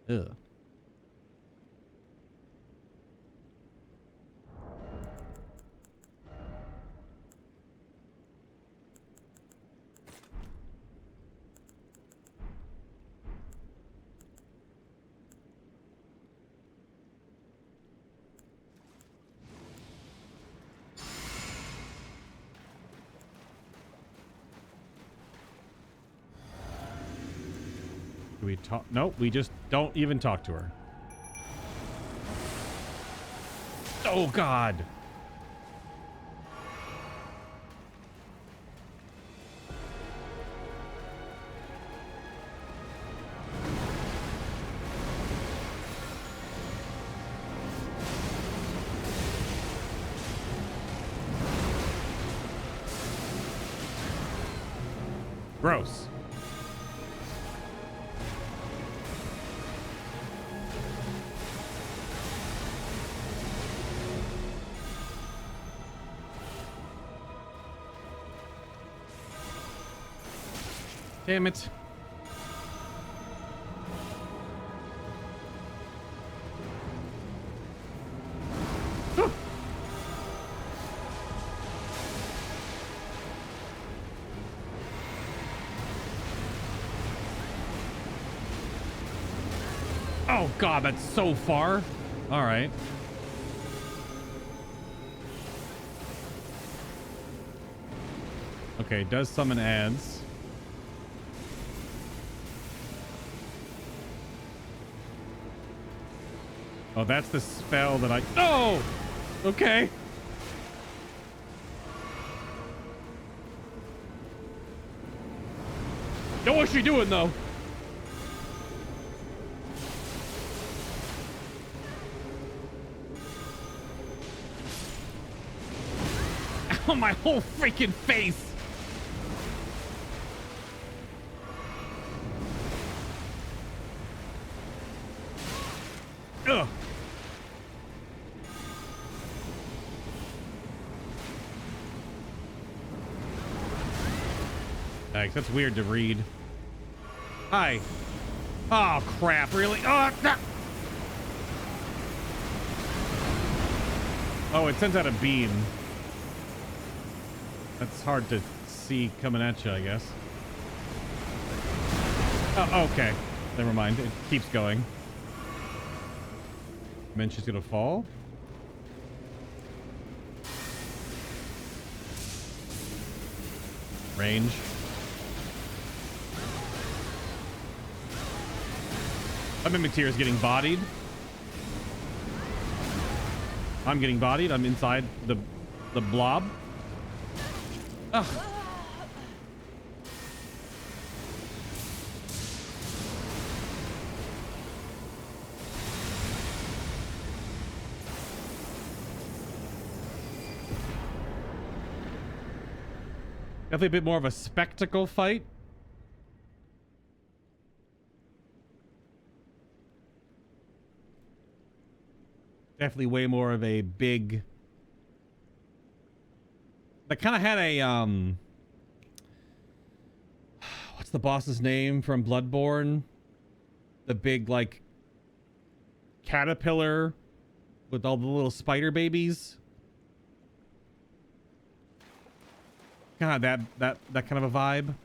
Ugh. Do we talk? No, we just don't even talk to her. Oh, God. Gross. Damn it. Oh God, that's so far. All right. Okay, does summon ads. Oh, that's the spell that I... Oh! Okay. Yo, what's she doing, though? Ow, my whole freaking face! Ugh. Thanks, that's weird to read. Hi. Oh, crap, really? Oh, no. Oh, it sends out a beam. That's hard to see coming at you, I guess. Oh, okay. Never mind. It keeps going. And then she's gonna fall. Range. I mean, Metyr is getting bodied. I'm getting bodied. I'm inside the blob. Ugh. Definitely a bit more of a spectacle fight. Definitely way more of a big... That kind of had a, what's the boss's name from Bloodborne? The big, like, caterpillar with all the little spider babies. God, that kind of a vibe.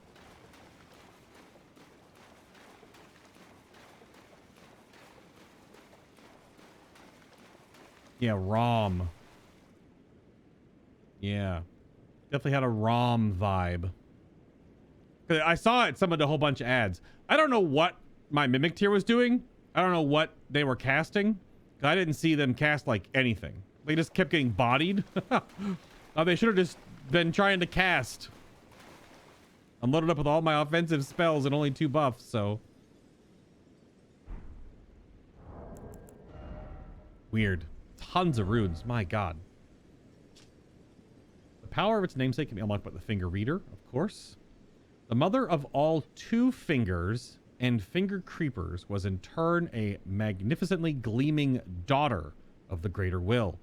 Yeah, ROM. Yeah. Definitely had a ROM vibe. I saw it summoned a whole bunch of ads. I don't know what my Mimic tier was doing. I don't know what they were casting. I didn't see them cast like anything. They just kept getting bodied. They should have just been trying to cast. I'm loaded up with all my offensive spells and only 2 buffs, so. Weird. Tons of runes, my god. The power of its namesake can be unlocked by the finger reader, of course. The mother of all 2 fingers and finger creepers was in turn a magnificently gleaming daughter of the greater will,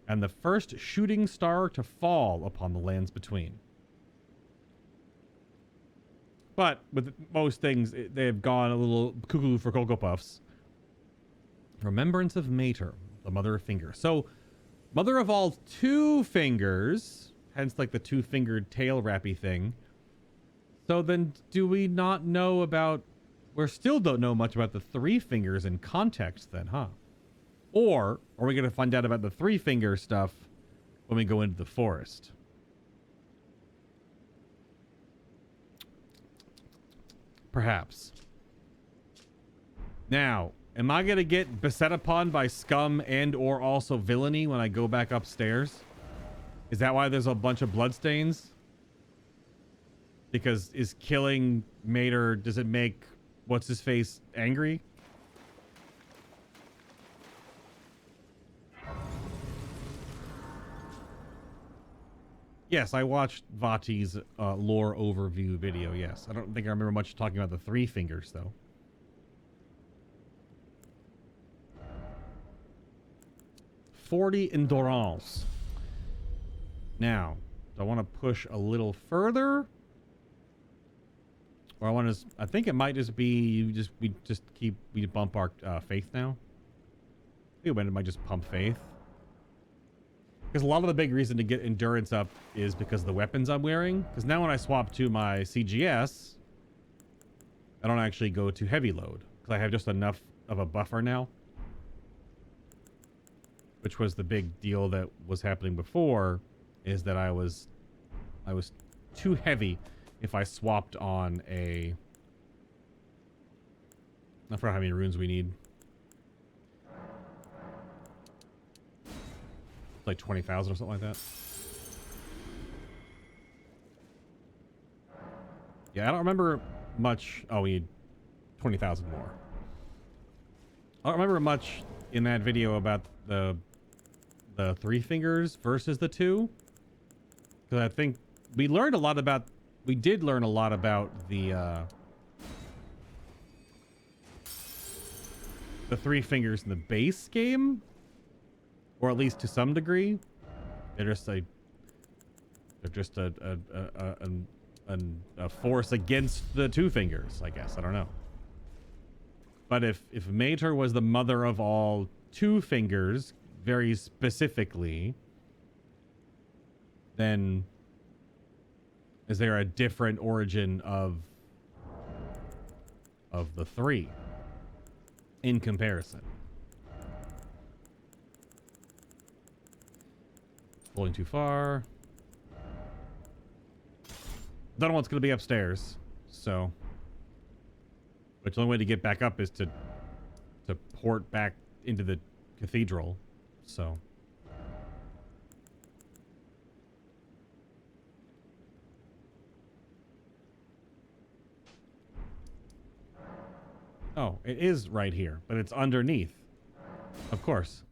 and the first shooting star to fall upon the lands between. But with most things, they've gone a little cuckoo for Cocoa Puffs. Remembrance of Metyr, the mother of fingers. So, mother of all 2 fingers, hence like the 2-fingered tail wrappy thing. So then do we not know about... We still don't know much about the 3 fingers in context then, huh? Or are we going to find out about the 3-finger stuff when we go into the forest? Perhaps. Now, am I going to get beset upon by scum and or also villainy when I go back upstairs? Is that why there's a bunch of bloodstains? Because is killing Metyr, does it make what's-his-face angry? Yes, I watched Vati's lore overview video, yes. I don't think I remember much talking about the 3 fingers, though. .40 endurance. Now, do I want to push a little further? Or I want to... I think it might just be... We bump our faith now. I think it might just pump faith. Because a lot of the big reason to get endurance up is because of the weapons I'm wearing. Because now when I swap to my CGS, I don't actually go to heavy load. Because I have just enough of a buffer now. Which was the big deal that was happening before, is that I was too heavy if I swapped on a... I forgot how many runes we need. Like 20,000 or something like that. Yeah, I don't remember much. Oh, we need 20,000 more. I don't remember much in that video about the 3 fingers versus the 2. Because I think we learned a lot about... We did learn a lot about the 3 fingers in the base game. Or at least to some degree. They're just a force against the 2 fingers, I guess. I don't know. But if Metyr was the mother of all 2 fingers, very specifically, then is there a different origin of the three in comparison? Going too far. Don't know what's going to be upstairs, so. Which the only way to get back up is to port back into the cathedral, so. Oh, it is right here, but it's underneath. Of course.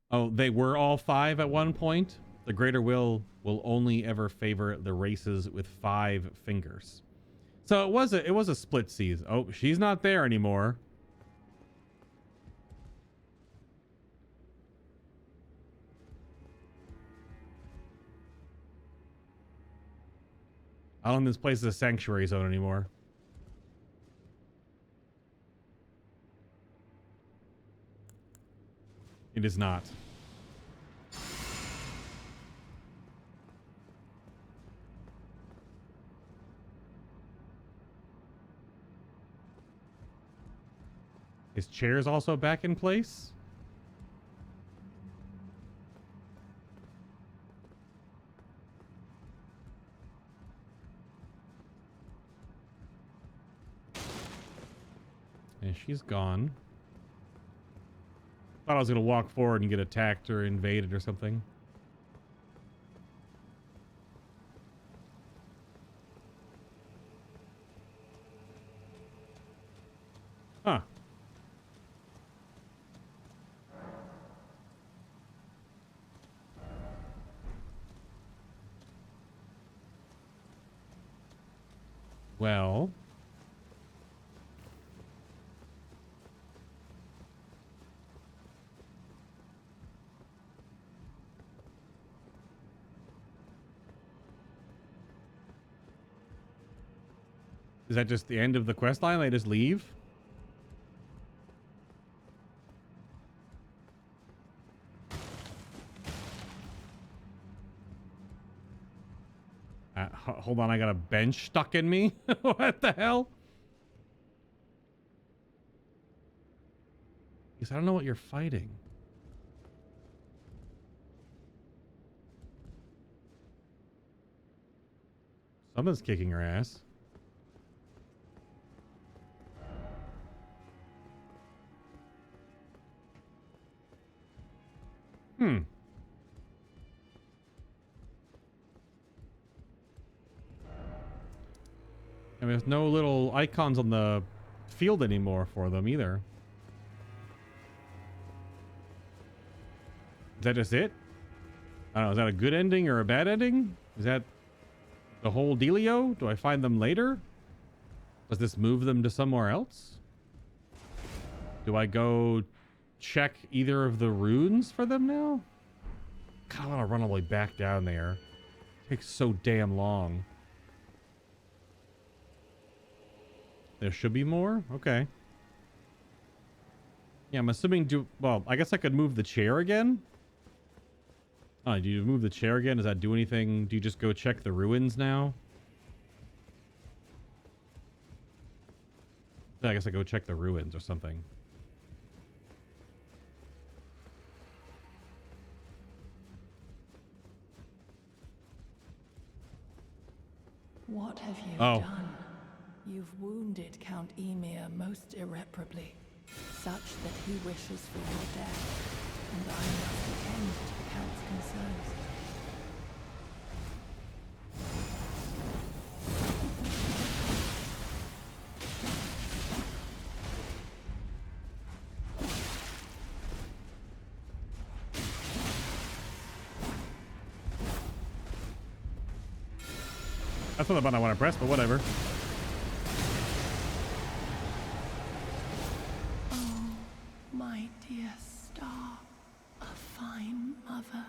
Oh, they were all 5 at one point. The greater will only ever favor the races with 5 fingers. So it was a split season. Oh, she's not there anymore. I don't think this place is a sanctuary zone anymore. It is not. His chair's also back in place? And she's gone. Thought I was gonna walk forward and get attacked or invaded or something. Huh. Well. Is that just the end of the quest line? They just leave? Hold on, I got a bench stuck in me? What the hell? Because I don't know what you're fighting. Someone's kicking her ass. Hmm. And there's no little icons on the field anymore for them either. Is that just it? I don't know. Is that a good ending or a bad ending? Is that the whole dealio? Do I find them later? Does this move them to somewhere else? Do I go check either of the runes for them now? God, I want to run all the way back down there. It takes so damn long. There should be more? Okay. Yeah, I'm assuming well, I guess I could move the chair again. Oh, do you move the chair again? Does that do anything? Do you just go check the ruins now? I guess I go check the ruins or something. What have you done? You've wounded Count Emir most irreparably, such that he wishes for your death, and I must attend to the Count's concerns. That's not the button I want to press, but whatever. Oh, my dear star, a fine mother,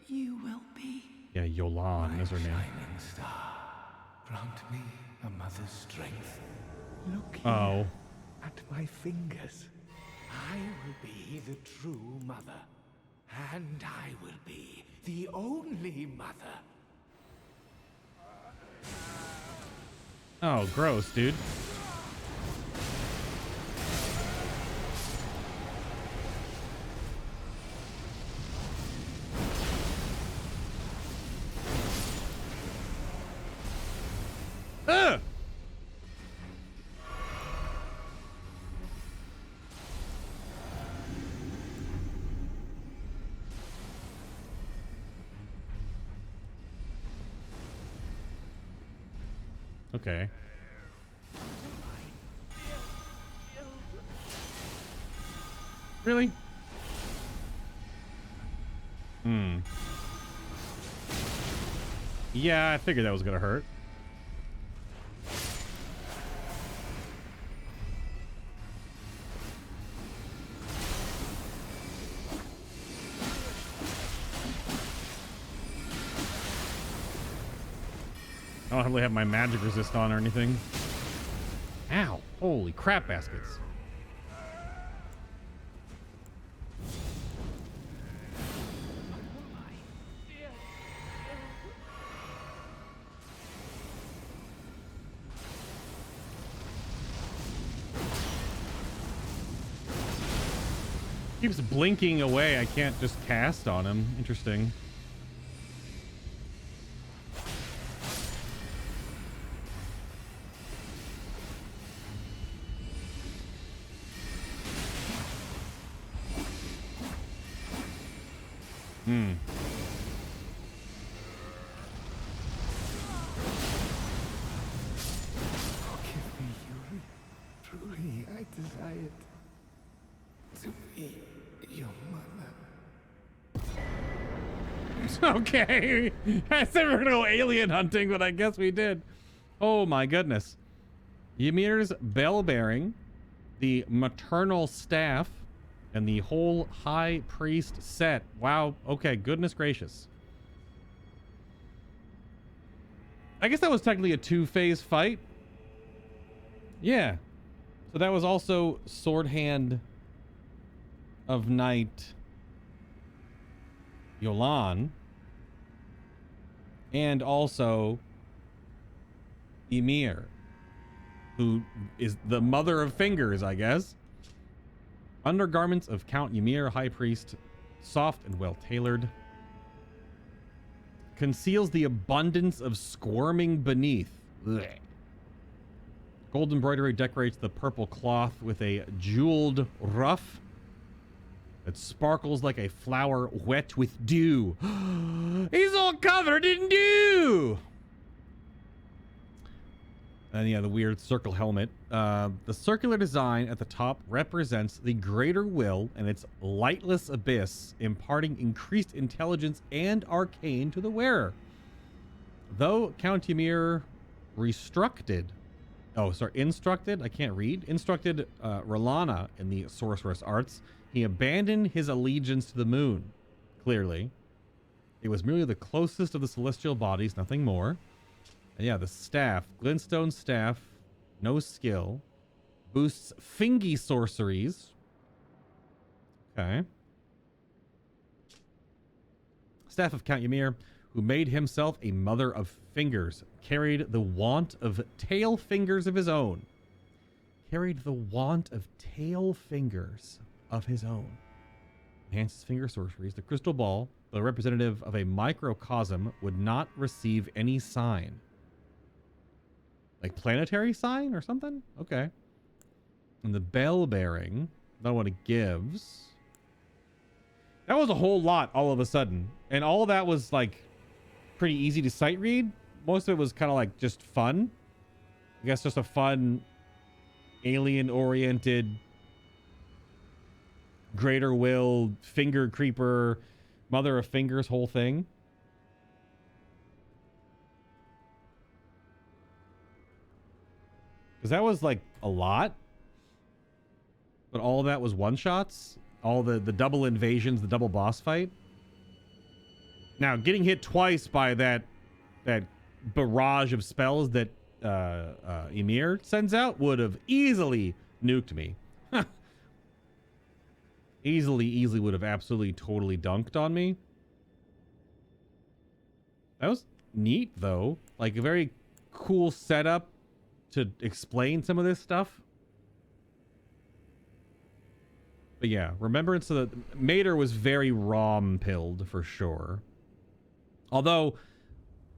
you will be. Yeah, Yolan is her name. Shining star, grant me a mother's strength. Look here Oh. at my fingers. I will be the true mother. And I will be the only mother. Oh, gross, dude. Ugh! Okay. Really? Yeah, I figured that was gonna hurt. I don't really have my magic resist on or anything. Ow. Holy crap baskets. Keeps blinking away. I can't just cast on him. Interesting. Forgive me, Yuri. Truly, I desired to be your mother. Okay. I said we were gonna go alien hunting, but I guess we did. Oh my goodness. Ymir's bell bearing, the maternal staff, and the whole high priest set. Wow. Okay. Goodness gracious. I guess that was technically a two-phase fight. Yeah. So that was also Swordhand of Night Yolan, and also Ymir, who is the mother of fingers, I guess. Undergarments of Count Ymir, High Priest, soft and well tailored. Conceals the abundance of squirming beneath. Blech. Gold embroidery decorates the purple cloth with a jeweled ruff that sparkles like a flower wet with dew. He's all covered in dew! And yeah, the weird circle helmet. The circular design at the top represents the greater will and its lightless abyss, imparting increased intelligence and arcane to the wearer. Though Count Ymir instructed, I can't read, instructed R'hllana in the sorceress arts, he abandoned his allegiance to the moon. Clearly. It was merely the closest of the celestial bodies, nothing more. And yeah, the staff, glintstone staff, no skill, boosts fingy sorceries. Okay. Staff of Count Ymir, who made himself a mother of fingers, carried the want of tail fingers of his own. Carried the want of tail fingers of his own. Enhances finger sorceries. The crystal ball, the representative of a microcosm, would not receive any sign. Like planetary sign or something? Okay. And the bell bearing, not what it gives. That was a whole lot all of a sudden. And all that was like pretty easy to sight read. Most of it was kind of like just fun. I guess just a fun alien oriented greater will, Fingercreeper, mother of fingers whole thing. Because that was like a lot. But all of that was one-shots. All the double invasions, the double boss fight. Now, getting hit twice by that barrage of spells that Ymir sends out would have easily nuked me. Easily would have absolutely totally dunked on me. That was neat though. Like a very cool setup to explain some of this stuff. But yeah, Remembrance of the Metyr was very ROM-pilled for sure. Although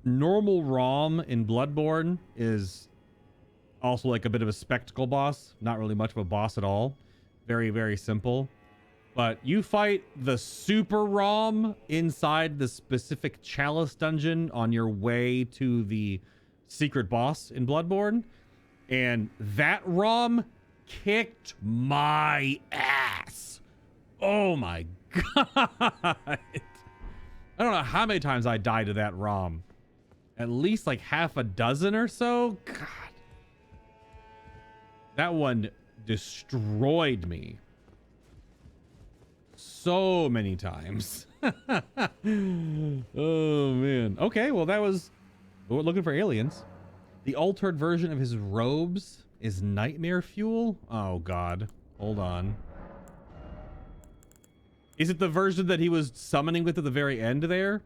normal ROM in Bloodborne is also like a bit of a spectacle boss. Not really much of a boss at all. Very, very simple. But you fight the super ROM inside the specific Chalice dungeon on your way to the secret boss in Bloodborne. And that ROM kicked my ass. Oh my god. I don't know how many times I died to that ROM. At least like half a dozen or so. God. That one destroyed me. So many times. Oh man. Okay, well that was... We're looking for aliens. The altered version of his robes is nightmare fuel? Oh god. Hold on. Is it the version that he was summoning with at the very end there?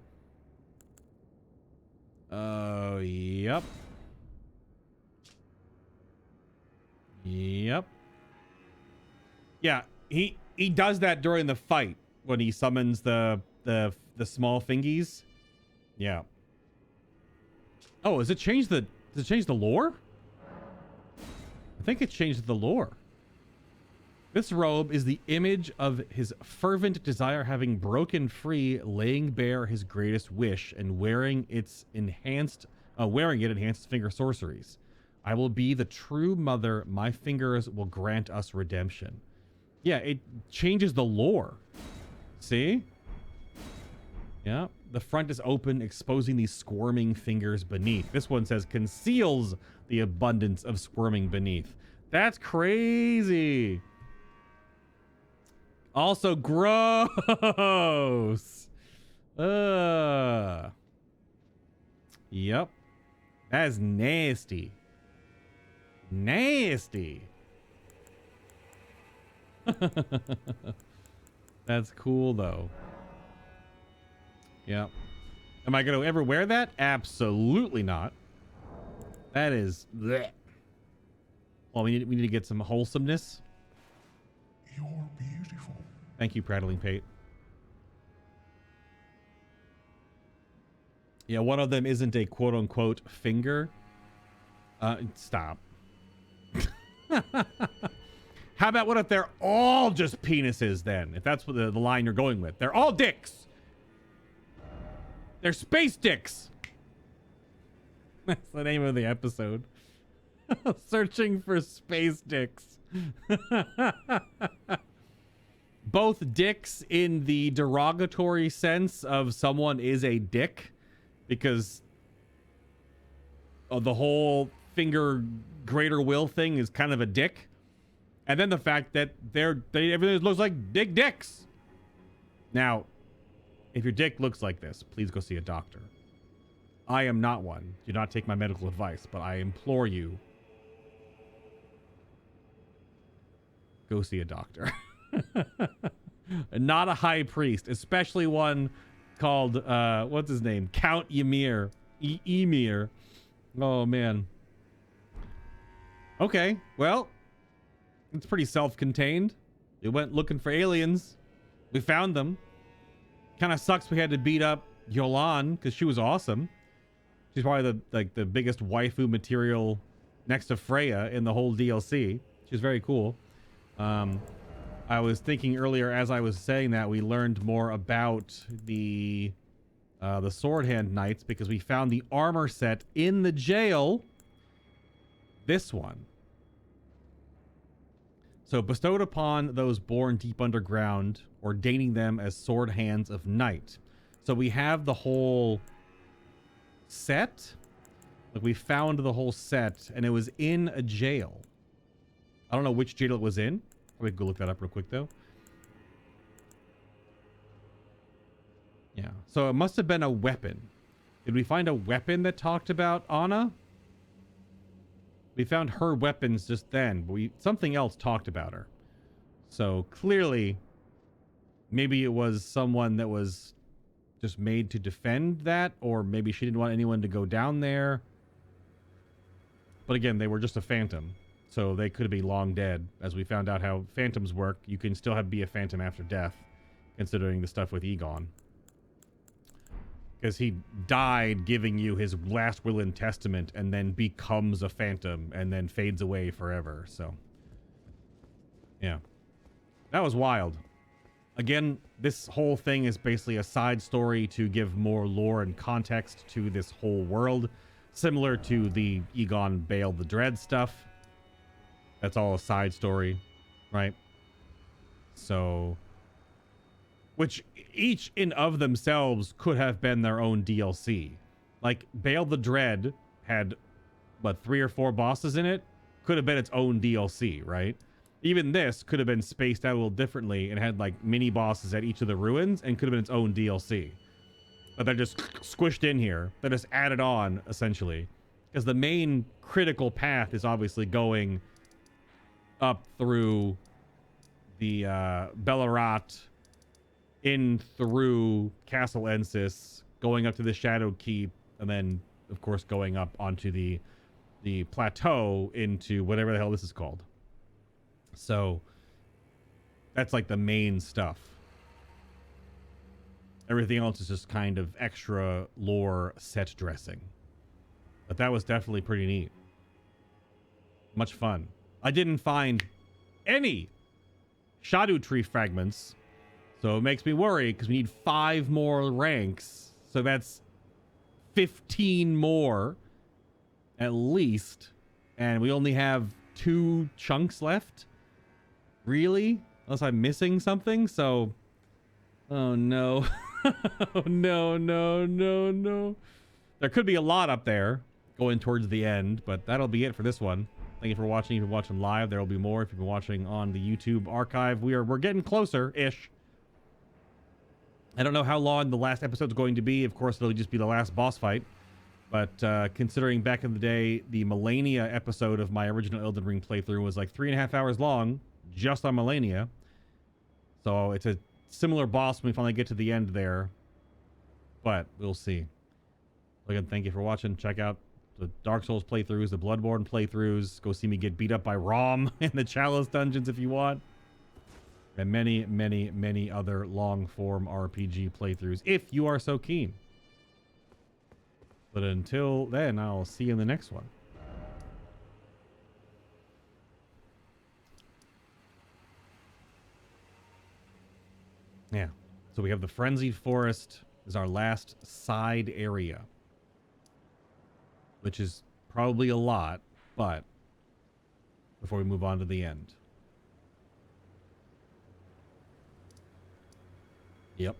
Oh, yep. Yep. Yeah, he does that during the fight when he summons the small fingies. Yeah. Oh, does it change the lore? I think it changed the lore. This robe is the image of his fervent desire having broken free, laying bare his greatest wish, and wearing it enhanced finger sorceries. I will be the true mother. My fingers will grant us redemption. Yeah, it changes the lore. See? Yeah. The front is open, exposing these squirming fingers beneath. This one says conceals the abundance of squirming beneath. That's crazy. Also gross. Yep. That is nasty. Nasty. That's cool though. Yep. Am I going to ever wear that? Absolutely not. That is... bleh. Well, we need to get some wholesomeness. You're beautiful. Thank you, Prattling Pate. Yeah, one of them isn't a quote-unquote finger. Stop. How about what if they're all just penises then? If that's what the line you're going with. They're all dicks. They're space dicks. That's the name of the episode. Searching for space dicks. Both dicks in the derogatory sense of someone is a dick because of the whole finger greater will thing is kind of a dick. And then the fact that everything looks like big dicks. Now, if your dick looks like this, please go see a doctor. I am not one. Do not take my medical advice, but I implore you, go see a doctor. Not a high priest, especially one called, what's his name? Count Ymir. Ymir. Oh, man. Okay, well, it's pretty self-contained. We went looking for aliens. We found them. Kind of sucks we had to beat up Yolan because she was awesome. She's probably the biggest waifu material next to Freya in the whole DLC. She's very cool. I was thinking earlier as I was saying that we learned more about the Swordhand Knights because we found the armor set in the jail. This one. So bestowed upon those born deep underground, ordaining them as sword hands of night. So we have the whole set. Like we found the whole set and it was in a jail. I don't know which jail it was in. We can go look that up real quick though. Yeah. So it must have been a weapon. Did we find a weapon that talked about Anna? We found her weapons just then, but something else talked about her. So clearly, maybe it was someone that was just made to defend that, or maybe she didn't want anyone to go down there. But again, they were just a phantom, so they could be long dead. As we found out how phantoms work, you can still be a phantom after death, considering the stuff with Egon. Because he died giving you his last will and testament and then becomes a phantom and then fades away forever. So, yeah. That was wild. Again, this whole thing is basically a side story to give more lore and context to this whole world. Similar to the Egon Bale the Dread stuff. That's all a side story, right? So... which each in of themselves could have been their own DLC. Like, Bale the Dread had, what, 3 or 4 bosses in it? Could have been its own DLC, right? Even this could have been spaced out a little differently and had, like, mini bosses at each of the ruins and could have been its own DLC. But they're just squished in here. They're just added on, essentially. Because the main critical path is obviously going up through the Bellarat, in through Castle Ensis, going up to the Shadow Keep, and then, of course, going up onto the plateau into whatever the hell this is called. So, that's like the main stuff. Everything else is just kind of extra lore set dressing. But that was definitely pretty neat. Much fun. I didn't find any Shadow Tree fragments, so it makes me worry because we need 5 more ranks. So that's 15 more at least. And we only have 2 chunks left. Really? Unless I'm missing something. So, oh no. Oh, no. There could be a lot up there going towards the end, but that'll be it for this one. Thank you for watching. If you're watching live, there will be more. If you've been watching on the YouTube archive, we're getting closer-ish. I don't know how long the last episode's going to be. Of course, it'll just be the last boss fight. But considering back in the day, the Melania episode of my original Elden Ring playthrough was like 3.5 hours long, just on Melania. So it's a similar boss when we finally get to the end there. But we'll see. Again, thank you for watching. Check out the Dark Souls playthroughs, the Bloodborne playthroughs. Go see me get beat up by Rom in the Chalice dungeons if you want. And many other long-form RPG playthroughs, if you are so keen. But until then, I'll see you in the next one. Yeah. So we have the Frenzied Forest is our last side area. Which is probably a lot, but before we move on to the end. Yep.